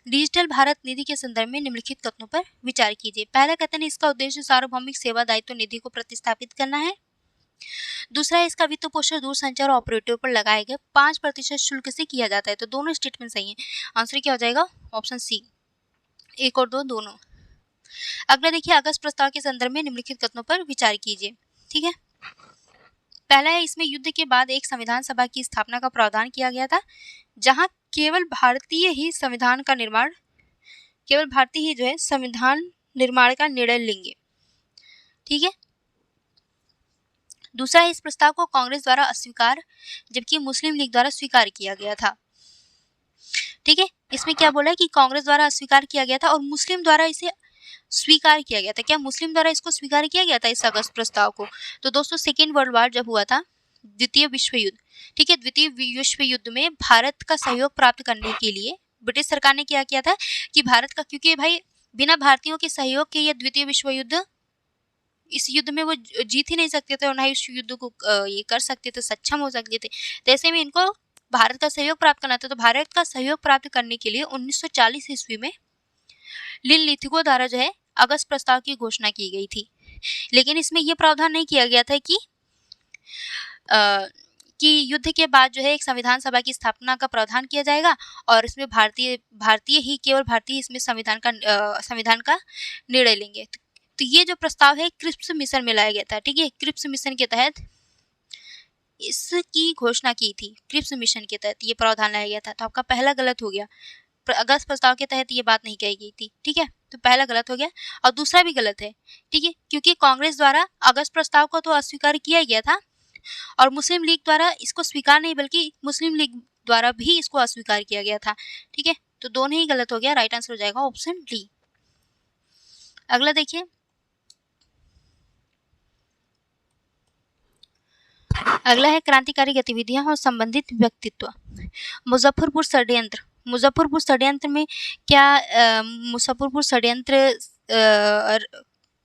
डिजिटल भारत निधि के संदर्भ में निम्नलिखित कथनों पर विचार कीजिए। पहला कथन है इसका उद्देश्य सार्वभौमिक सेवा दायित्व निधि को प्रतिस्थापित करना है। दूसरा है इसका वित्त पोषण दूरसंचार ऑपरेटर पर लगाए गए 5% शुल्क से किया जाता है। तो दोनों स्टेटमेंट सही है, आंसर क्या हो जाएगा? ऑप्शन सी, 1 और 2 दोनों। अगला देखिए, अगस्त प्रस्ताव के संदर्भ में निम्नलिखित कथनों पर विचार कीजिए। ठीक है, पहला है इसमें युद्ध के बाद एक संविधान सभा की स्थापना का प्रावधान किया गया था, जहां केवल भारतीय ही जो है संविधान निर्माण का निर्णय लेंगे। ठीक है, दूसरा है इस प्रस्ताव को कांग्रेस द्वारा अस्वीकार जबकि मुस्लिम लीग द्वारा स्वीकार किया गया था। ठीक है, इसमें क्या बोला है कि कांग्रेस द्वारा अस्वीकार किया गया था और मुस्लिम द्वारा इसे स्वीकार किया गया था। क्या मुस्लिम द्वारा इसको स्वीकार किया गया था इस अगस्त प्रस्ताव को? तो दोस्तों सेकेंड वर्ल्ड वॉर जब हुआ था, द्वितीय विश्व युद्ध, ठीक है, द्वितीय विश्व युद्ध में भारत का सहयोग प्राप्त करने के लिए ब्रिटिश सरकार ने क्या किया था कि भारत का, क्योंकि भाई बिना भारतीयों के सहयोग के ये द्वितीय विश्व युद्ध, इस युद्ध में वो जीत ही नहीं सकते थे और ना इस युद्ध को ये कर सकते थे, सक्षम हो सकते थे। तो ऐसे में इनको भारत का सहयोग प्राप्त करना था। तो भारत का सहयोग प्राप्त करने के लिए 1940 ईस्वी में लिथिको द्वारा जो है अगस्त प्रस्ताव की घोषणा की गई थी। लेकिन इसमें यह प्रावधान नहीं किया गया था कि युद्ध के बाद जो है एक संविधान सभा की स्थापना का प्रावधान किया जाएगा और इसमें केवल भारतीय इसमें संविधान का निर्णय लेंगे। तो ये जो प्रस्ताव है क्रिप्स मिशन में लाया गया था, ठीक है। क्रिप्स मिशन के तहत इसकी घोषणा की थी, क्रिप्स मिशन के तहत ये प्रावधान लाया गया था। तो आपका पहला गलत हो गया, अगस्त प्रस्ताव के तहत ये बात नहीं कही गई थी, ठीक है। तो पहला गलत हो गया और दूसरा भी गलत है, ठीक है, क्योंकि कांग्रेस द्वारा अगस्त प्रस्ताव को तो अस्वीकार किया गया था और मुस्लिम लीग द्वारा इसको स्वीकार नहीं बल्कि मुस्लिम लीग द्वारा भी इसको अस्वीकार किया गया था, ठीक है। तो दोनों ही गलत हो गया, राइट आंसर हो जाएगा ऑप्शन डी। अगला देखिए, अगला है क्रांतिकारी गतिविधियां और संबंधित व्यक्तित्व। मुजफ्फरपुर षड्यंत्र में क्या मुजफ्फरपुर षड्यंत्र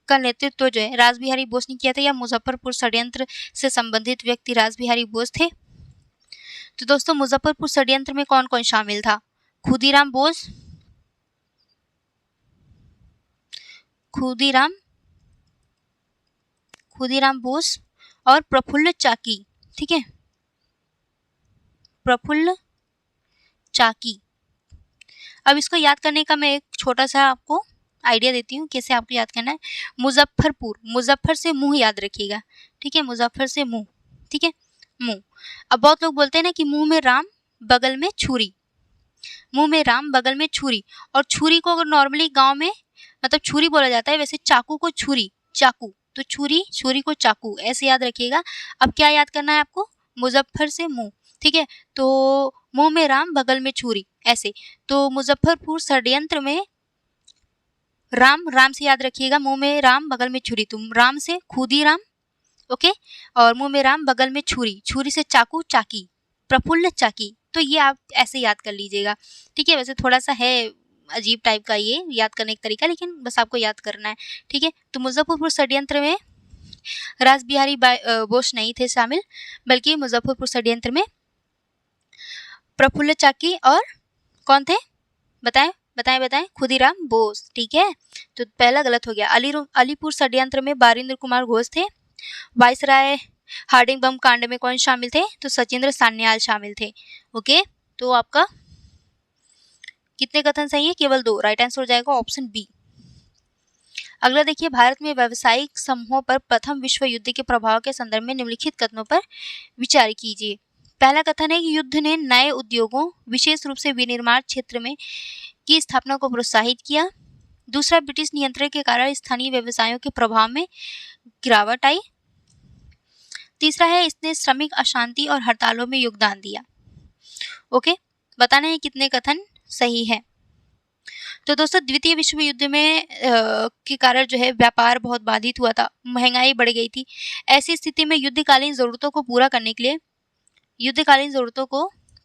का नेतृत्व जो है रासबिहारी बोस ने किया था या मुजफ्फरपुर षड्यंत्र से संबंधित व्यक्ति रासबिहारी बोस थे? तो दोस्तों मुजफ्फरपुर षड्यंत्र में कौन कौन शामिल था? खुदीराम बोस और प्रफुल्ल चाकी, ठीक है, प्रफुल्ल चाकी। अब इसको याद करने का मैं एक छोटा सा आपको आइडिया देती हूँ कैसे आपको याद करना है। मुजफ्फर से मुंह याद रखिएगा, ठीक है, मुजफ्फर से मुंह, ठीक है, मुंह। अब बहुत लोग बोलते हैं ना कि मुंह में राम बगल में छुरी, मुंह में राम बगल में छुरी, और छुरी को अगर नॉर्मली गांव में मतलब छुरी बोला जाता है, वैसे चाकू को छुरी, चाकू, तो छुरी को चाकू, ऐसे याद रखिएगा। अब क्या याद करना है आपको? मुजफ्फर से मुंह, ठीक है, तो मुंह में राम बगल में छुरी, ऐसे। तो मुजफ्फरपुर षड्यंत्र में राम से याद रखिएगा, मुंह में राम बगल में छुरी, तुम राम से खुदीराम, ओके, और मुंह में राम बगल में छुरी से चाकू, चाकी, प्रफुल्ल चाकी। तो ये आप ऐसे याद कर लीजिएगा, ठीक है। वैसे थोड़ा सा है अजीब टाइप का ये याद करने का तरीका, लेकिन बस आपको याद करना है, ठीक है। तो मुजफ्फरपुर षड्यंत्र में रासबिहारी बोस नहीं थे शामिल, बल्कि मुजफ्फरपुर षड्यंत्र में प्रफुल्ल चाकी और कौन थे? बताएं, खुदीराम बोस, ठीक है। तो पहला गलत हो गया। अलीपुर षड्यंत्र में बारिंद्र कुमार घोष थे। वायसराय हार्डिंग बम कांड में कौन शामिल थे? तो सचिंद्र सान्याल शामिल थे, ओके। तो आपका कितने कथन सही है? केवल 2, राइट आंसर हो जाएगा ऑप्शन बी। अगला देखिए, भारत में व्यावसायिक समूहों पर प्रथम विश्व युद्ध के प्रभाव के संदर्भ में निम्नलिखित कथनों पर विचार कीजिए। पहला कथन है कि युद्ध ने नए उद्योगों, विशेष रूप से विनिर्माण क्षेत्र में की स्थापना को प्रोत्साहित किया। दूसरा, ब्रिटिश नियंत्रण के कारण स्थानीय व्यवसायों के प्रभाव में गिरावट आई। तीसरा है, इसने श्रमिक अशांति और हड़तालों में योगदान दिया, ओके। बताना है कितने कथन सही है। तो दोस्तों द्वितीय विश्व युद्ध में के कारण जो है व्यापार बहुत बाधित हुआ था, महंगाई बढ़ गई थी। ऐसी स्थिति में युद्धकालीन जरूरतों को पूरा करने के लिए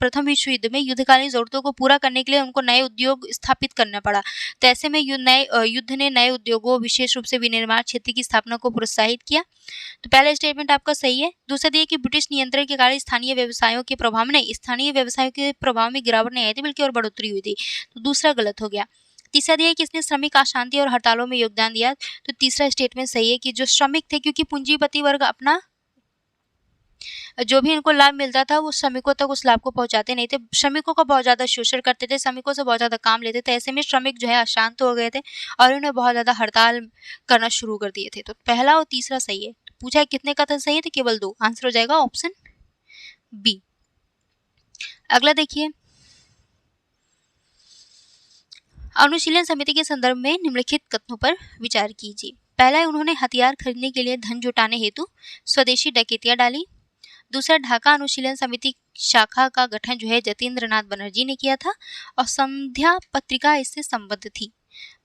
प्रथम विश्व युद्ध में युद्धकालीन जरूरतों को पूरा करने के लिए उनको नए उद्योग स्थापित करना पड़ा। तो ऐसे में युद्ध ने नए उद्योगों, विशेष रूप से विनिर्माण क्षेत्र की स्थापना को प्रोत्साहित किया। तो पहला स्टेटमेंट आपका सही है। दूसरा दिया कि ब्रिटिश नियंत्रण के कारण स्थानीय व्यवसायों के प्रभाव में गिरावट नहीं आई थी, बल्कि और बढ़ोतरी हुई थी। तो दूसरा गलत हो गया। तीसरा दिया कि इसने श्रमिक अशांति और हड़तालों में योगदान दिया। तो तीसरा स्टेटमेंट सही है कि जो श्रमिक थे, क्योंकि पूंजीपति वर्ग अपना जो भी इनको लाभ मिलता था वो श्रमिकों तक उस लाभ को पहुंचाते नहीं थे, श्रमिकों का बहुत ज्यादा शोषण करते थे, श्रमिकों से बहुत ज्यादा काम लेते थे। ऐसे में श्रमिक जो है अशांत हो गए थे और उन्हें बहुत ज्यादा हड़ताल करना शुरू कर दिए थे। तो पहला और तीसरा सही है। तो पूछा है कितने कथन सही है? तो केवल 2, आंसर हो जाएगा ऑप्शन बी। अगला देखिए, अनुशीलन समिति के संदर्भ में निम्नलिखित कथनों पर विचार कीजिए। पहला है, उन्होंने हथियार खरीदने के लिए धन जुटाने हेतु स्वदेशी डकैतियां डाली। दूसरा, ढाका अनुशीलन समिति शाखा का गठन जो है जतीन्द्र नाथ बनर्जी ने किया था और संध्या पत्रिका इससे संबद्ध थी।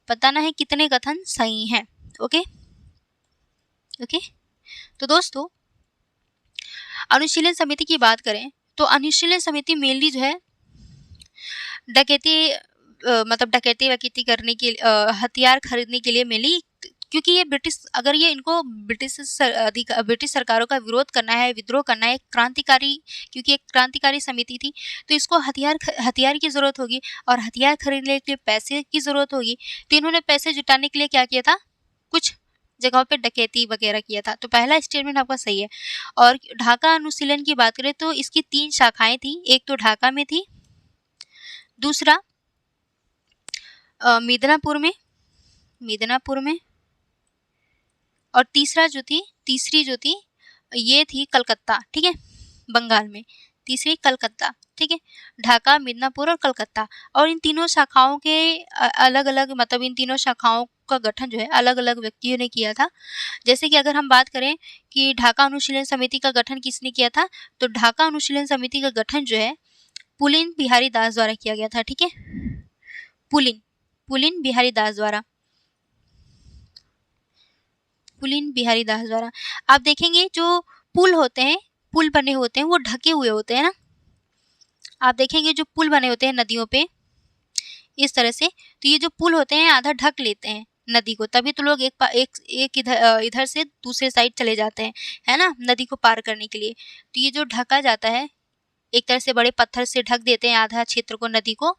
बताना है कितने कथन सही हैं, ओके। तो दोस्तों अनुशीलन समिति की बात करें तो अनुशीलन समिति मेनली जो है डकैती वकैती करने के हथियार खरीदने के लिए मेनली क्योंकि ये अगर ये इनको ब्रिटिश सरकारों का विरोध करना है, विद्रोह करना है, क्रांतिकारी, क्योंकि एक क्रांतिकारी समिति थी, तो इसको हथियार की ज़रूरत होगी और हथियार खरीदने के लिए पैसे की ज़रूरत होगी। तो इन्होंने पैसे जुटाने के लिए क्या किया था, कुछ जगहों पे डकैती वगैरह किया था। तो पहला स्टेटमेंट आपका सही है। और ढाका अनुशीलन की बात करें तो इसकी 3 शाखाएं थी। एक तो ढाका में थी, दूसरा मिदनापुर में, और तीसरी जो थी ये थी कलकत्ता, ठीक है, बंगाल में। तीसरी कलकत्ता, ठीक है, ढाका, मिदनापुर और कलकत्ता। और इन तीनों शाखाओं के अलग-अलग, मतलब इन तीनों शाखाओं का गठन जो है अलग-अलग व्यक्तियों ने किया था। जैसे कि अगर हम बात करें कि ढाका अनुशीलन समिति का गठन किसने किया था, तो ढाका अनुशीलन समिति का गठन जो है पुलिन बिहारी दास द्वारा किया गया था, ठीक है, पुलिन बिहारी दास द्वारा। आप देखेंगे जो पुल बने होते हैं वो ढके हुए होते हैं ना। आप देखेंगे जो पुल बने होते हैं नदियों पे इस तरह से, तो ये जो पुल होते हैं आधा ढक लेते हैं नदी को, तभी तो लोग एक इधर से दूसरे साइड चले जाते हैं, है ना, नदी को पार करने के लिए। तो ये जो ढका जाता है, एक तरह से बड़े पत्थर से ढक देते हैं आधा क्षेत्र को, नदी को,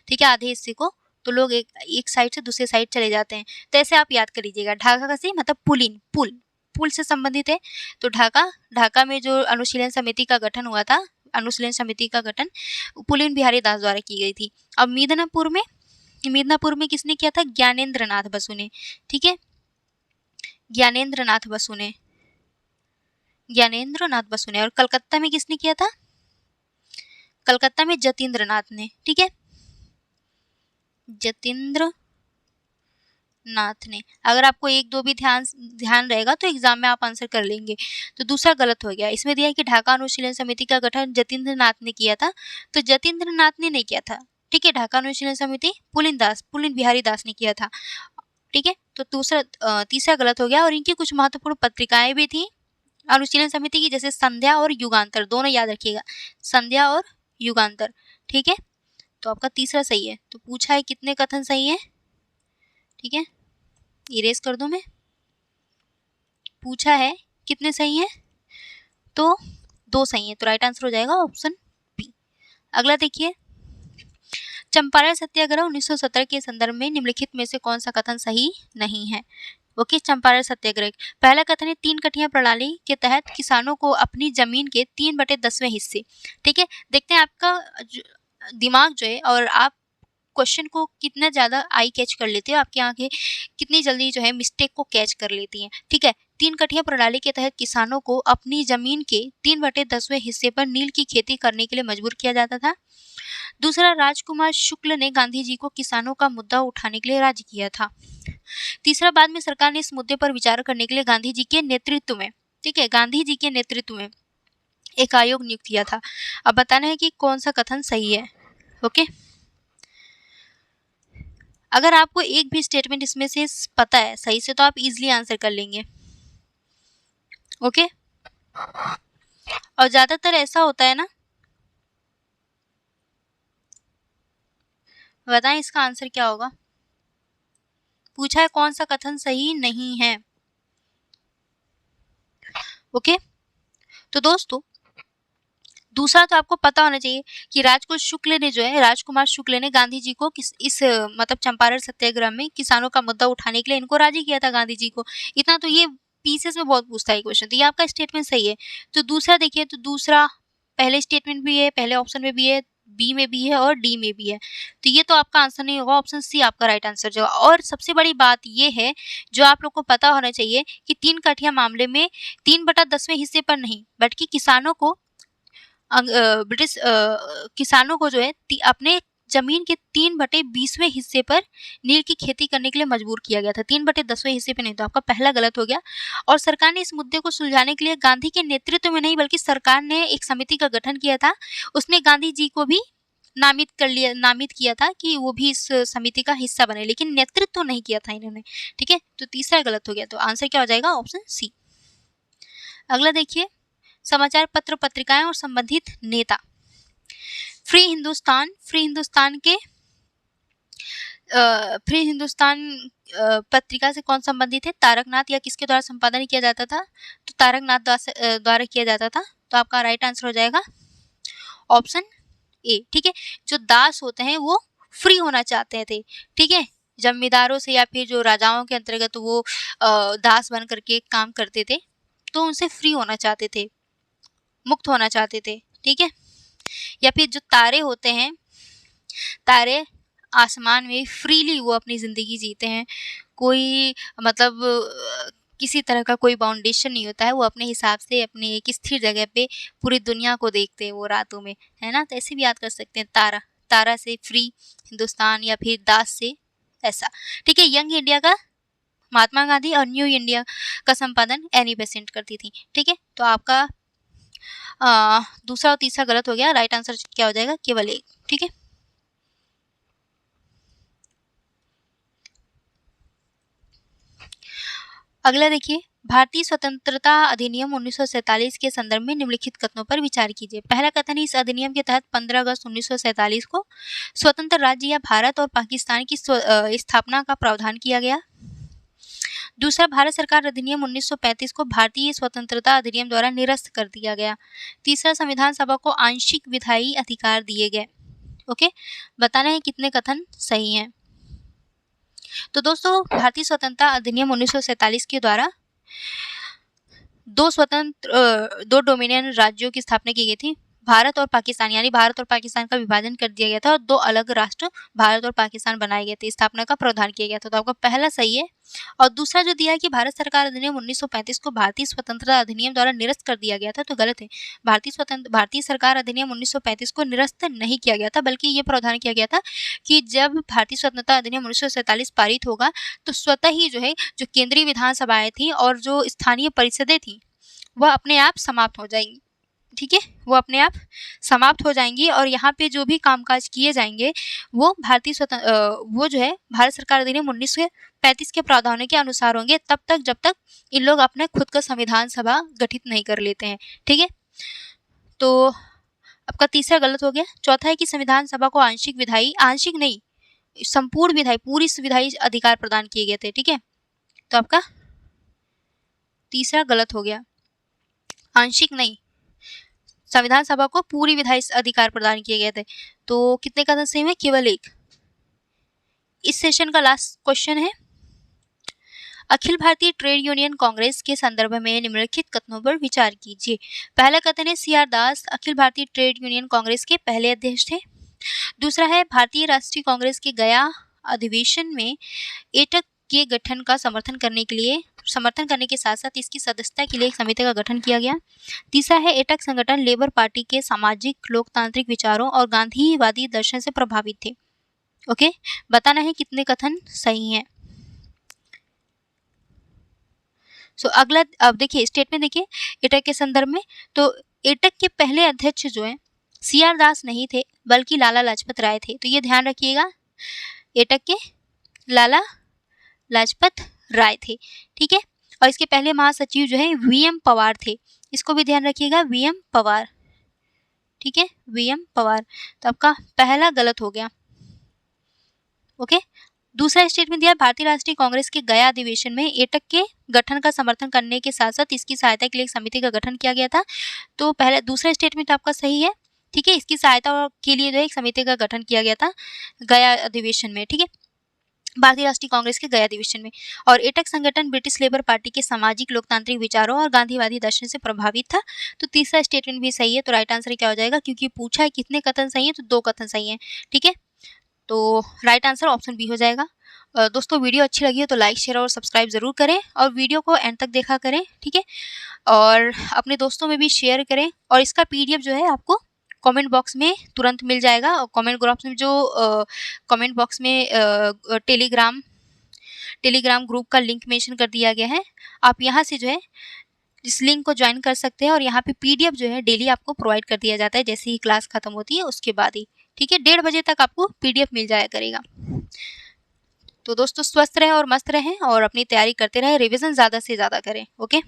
ठीक है, आधे हिस्से को, तो लोग एक साइड से दूसरे साइड चले जाते हैं। तो ऐसे आप याद कर लीजिएगा, ढाका का से मतलब पुल से संबंधित है। तो ढाका में जो अनुशीलन समिति का गठन हुआ था, अनुशीलन समिति का गठन पुलिन बिहारी दास द्वारा की गई थी। अब मिदनापुर में किसने किया था, ज्ञानेंद्र नाथ बसु ने, ठीक है, ज्ञानेंद्र नाथ बसु ने। और कलकत्ता में किसने किया था, कलकत्ता में जतीन्द्र नाथ ने, ठीक है, जतीन्द्र नाथ ने। अगर आपको 1-2 भी ध्यान रहेगा तो एग्जाम में आप आंसर कर लेंगे। तो दूसरा गलत हो गया, इसमें दिया है कि ढाका अनुशीलन समिति का गठन जतीन्द्र नाथ ने किया था, तो जतीन्द्र नाथ ने नहीं किया था, ठीक है, ढाका अनुशीलन समिति पुलिन बिहारी दास ने किया था, ठीक है। तो तीसरा गलत हो गया। और इनकी कुछ महत्वपूर्ण पत्रिकाएं भी थी अनुशीलन समिति की, जैसे संध्या और युगांतर, दोनों याद रखिएगा, संध्या और युगांतर, ठीक है। तो आपका तीसरा सही है। तो पूछा है कितने कथन सही है, ठीक है, इरेज कर दूं मैं, पूछा है कितने सही है, तो 2 सही है, तो राइट आंसर हो जाएगा ऑप्शन बी। अगला देखिए, चंपारण सत्याग्रह 1917 के संदर्भ में निम्नलिखित में से कौन सा कथन सही नहीं है। ओके, चंपारण सत्याग्रह, पहला कथन है 3 कठिया प्रणाली के तहत किसानों को अपनी जमीन के 3/10वें हिस्से, ठीक है। देखते हैं आपका दिमाग जो है और आप क्वेश्चन को कितना ज़्यादा आई कैच कर लेते हो, आपकी आंखें कितनी जल्दी जो है मिस्टेक को कैच कर लेती हैं, ठीक है। 3 कठिया प्रणाली के तहत किसानों को अपनी जमीन के 3/10वें हिस्से पर नील की खेती करने के लिए मजबूर किया जाता था। दूसरा, राजकुमार शुक्ल ने गांधी जी को किसानों का मुद्दा उठाने के लिए राजी किया था। तीसरा, बाद में सरकार ने इस मुद्दे पर विचार करने के लिए गांधी जी के नेतृत्व में, ठीक है, गांधी जी के नेतृत्व में एक आयोग नियुक्त किया था। अब बताना है कि कौन सा कथन सही है। ओके, अगर आपको एक भी स्टेटमेंट इसमें से पता है सही से तो आप इजीली आंसर कर लेंगे। ओके, और ज्यादातर ऐसा होता है ना, बताएं इसका आंसर क्या होगा। पूछा है कौन सा कथन सही नहीं है। ओके, तो दोस्तों दूसरा तो आपको पता होना चाहिए कि राजकुमार शुक्ल ने गांधी जी को इस मतलब चंपारण सत्याग्रह में किसानों का मुद्दा उठाने के लिए इनको राजी किया था गांधी जी को। इतना तो ये पीसेस में बहुत पूछता है क्वेश्चन, तो ये आपका स्टेटमेंट सही है। तो दूसरा देखिए, तो दूसरा पहले स्टेटमेंट भी है, पहले ऑप्शन में भी है, बी में भी है और डी में भी है, तो ये तो आपका आंसर नहीं होगा, ऑप्शन सी आपका राइट आंसर जो। और सबसे बड़ी बात ये है जो आप लोग को पता होना चाहिए कि 3 कठिया मामले में 3/10वें हिस्से पर नहीं, बल्कि किसानों को ब्रिटिश किसानों को जो है अपने जमीन के 3/20वें हिस्से पर नील की खेती करने के लिए मजबूर किया गया था, 3/10वें हिस्से पे नहीं। तो आपका पहला गलत हो गया। और सरकार ने इस मुद्दे को सुलझाने के लिए गांधी के नेतृत्व में नहीं बल्कि सरकार ने एक समिति का गठन किया था, उसने गांधी जी को भी नामित किया था कि वो भी इस समिति का हिस्सा बने, लेकिन नेतृत्व तो नहीं किया था इन्होंने, ठीक है। तो तीसरा गलत हो गया, तो आंसर क्या हो जाएगा, ऑप्शन सी। अगला देखिए, समाचार पत्र पत्रिकाएं और संबंधित नेता। फ्री हिंदुस्तान पत्रिका से कौन संबंधित है? तारकनाथ या किसके द्वारा संपादन किया जाता था? तो तारकनाथ द्वारा किया जाता था। तो आपका राइट आंसर हो जाएगा ऑप्शन ए। ठीक है, जो दास होते हैं वो फ्री होना चाहते थे। ठीक है, जमींदारों से या फिर जो राजाओं के अंतर्गत वो दास बन करके काम करते थे, तो उनसे फ्री होना चाहते थे, मुक्त होना चाहते थे। ठीक है, या फिर जो तारे होते हैं, तारे आसमान में फ्रीली वो अपनी ज़िंदगी जीते हैं, कोई मतलब किसी तरह का कोई बाउंडेशन नहीं होता है, वो अपने हिसाब से अपने एक स्थिर जगह पे पूरी दुनिया को देखते हैं वो रातों में, है ना। तो ऐसे भी याद कर सकते हैं, तारा, तारा से फ्री हिंदुस्तान या फिर दास से ऐसा। ठीक है, यंग इंडिया का महात्मा गांधी और न्यू इंडिया का संपादन एनी बेसेंट करती थी। ठीक है, तो आपका दूसरा और तीसरा गलत हो गया, राइट आंसर क्या हो जाएगा? केवल एक। ठीक है, अगला देखिए, भारतीय स्वतंत्रता अधिनियम 1947 के संदर्भ में निम्नलिखित कथनों पर विचार कीजिए। पहला कथन है, इस अधिनियम के तहत 15 अगस्त 1947 को स्वतंत्र राज्य या भारत और पाकिस्तान की स्थापना का प्रावधान किया गया। दूसरा, भारत सरकार अधिनियम 1935 को भारतीय स्वतंत्रता अधिनियम द्वारा निरस्त कर दिया गया। तीसरा, संविधान सभा को आंशिक विधायी अधिकार दिए गए। ओके, बताना है कितने कथन सही हैं। तो दोस्तों, भारतीय स्वतंत्रता अधिनियम 1947 के द्वारा दो डोमिनियन राज्यों की स्थापना की गई थी, भारत और पाकिस्तान, यानी भारत और पाकिस्तान का विभाजन कर दिया गया था और दो अलग राष्ट्र भारत और पाकिस्तान बनाए गए थे, स्थापना का प्रावधान किया गया था। तो आपका पहला सही है। और दूसरा जो दिया है कि भारत सरकार अधिनियम 1935 को भारतीय स्वतंत्रता अधिनियम द्वारा निरस्त कर दिया गया था, तो गलत है। भारतीय सरकार अधिनियम 1935 को निरस्त नहीं किया गया था, बल्कि ये प्रावधान किया गया था कि जब भारतीय स्वतंत्रता अधिनियम 1947 पारित होगा तो स्वतः ही जो है, जो केंद्रीय विधानसभाएं थी और जो स्थानीय परिषदें थी, वह अपने आप समाप्त हो जाएंगी। ठीक है, वो अपने आप समाप्त हो जाएंगी और यहाँ पे जो भी कामकाज किए जाएंगे वो वो जो है भारत सरकार अधिनियम 1935 के प्रावधानों के अनुसार होंगे, तब तक जब तक इन लोग अपने खुद का संविधान सभा गठित नहीं कर लेते हैं। ठीक है, तो आपका तीसरा गलत हो गया। चौथा है कि संविधान सभा को आंशिक नहीं, संपूर्ण विधायी, पूरी विधायी अधिकार प्रदान किए गए थे। ठीक है, तो आपका तीसरा गलत हो गया, आंशिक नहीं, संविधान सभा को पूरी विधायी अधिकार प्रदान किए गए थे। तो कितने कथन सही है? केवल एक। इस सेशन का लास्ट क्वेश्चन है, अखिल भारतीय ट्रेड यूनियन कांग्रेस के संदर्भ में निम्नलिखित कथनों पर विचार कीजिए। पहला कथन है, CR दास अखिल भारतीय ट्रेड यूनियन कांग्रेस के पहले अध्यक्ष थे। दूसरा है, भारतीय राष्ट्रीय कांग्रेस के गया अधिवेशन में एटक के गठन का समर्थन करने के साथ साथ इसकी सदस्यता के लिए एक समिति का गठन किया गया। तीसरा है, एटक संगठन लेबर पार्टी के सामाजिक लोकतांत्रिक विचारों और गांधीवादी दर्शन से प्रभावित थे। ओके, बताना है कितने कथन सही हैं। अगला, अब देखिए स्टेटमेंट देखिए एटक के संदर्भ में, तो एटक के पहले अध्यक्ष जो है CR दास नहीं थे, बल्कि लाला लाजपत राय थे। तो ये ध्यान रखिएगा, एटक के लाला लाजपत राय थे। ठीक है, और इसके पहले महासचिव जो है VM पवार थे, इसको भी ध्यान रखिएगा, VM पवार। ठीक है, VM पवार। तो आपका पहला गलत हो गया। ओके, दूसरा स्टेटमेंट दिया, भारतीय राष्ट्रीय कांग्रेस के गया अधिवेशन में एटक के गठन का समर्थन करने के साथ साथ इसकी सहायता के लिए एक समिति का गठन किया गया था। तो दूसरा स्टेटमेंट आपका सही है। ठीक है, इसकी सहायता के लिए जो एक समिति का गठन किया गया था गया अधिवेशन में। ठीक है, भारतीय राष्ट्रीय कांग्रेस के गया अधिवेशन में। और एटक संगठन ब्रिटिश लेबर पार्टी के सामाजिक लोकतांत्रिक विचारों और गांधीवादी दर्शन से प्रभावित था। तो तीसरा स्टेटमेंट भी सही है। तो राइट आंसर क्या हो जाएगा? क्योंकि पूछा है कितने कथन सही है, तो 2 कथन सही है। ठीक है, तो राइट आंसर ऑप्शन बी हो जाएगा। दोस्तों, वीडियो अच्छी लगी हो तो लाइक, शेयर और सब्सक्राइब जरूर करें और वीडियो को एंड तक देखा करें। ठीक है, और अपने दोस्तों में भी शेयर करें। और इसका PDF जो है आपको कमेंट बॉक्स में तुरंत मिल जाएगा। और कमेंट बॉक्स में जो कमेंट बॉक्स में टेलीग्राम ग्रुप का लिंक मेंशन कर दिया गया है, आप यहाँ से जो है इस लिंक को ज्वाइन कर सकते हैं। और यहाँ पे PDF जो है डेली आपको प्रोवाइड कर दिया जाता है, जैसे ही क्लास खत्म होती है उसके बाद ही। ठीक है, 1:30 बजे तक आपको PDF मिल जाया करेगा। तो दोस्तों, स्वस्थ रहें और मस्त रहें और अपनी तैयारी करते रहें, रिवीजन ज़्यादा से ज़्यादा करें। ओके।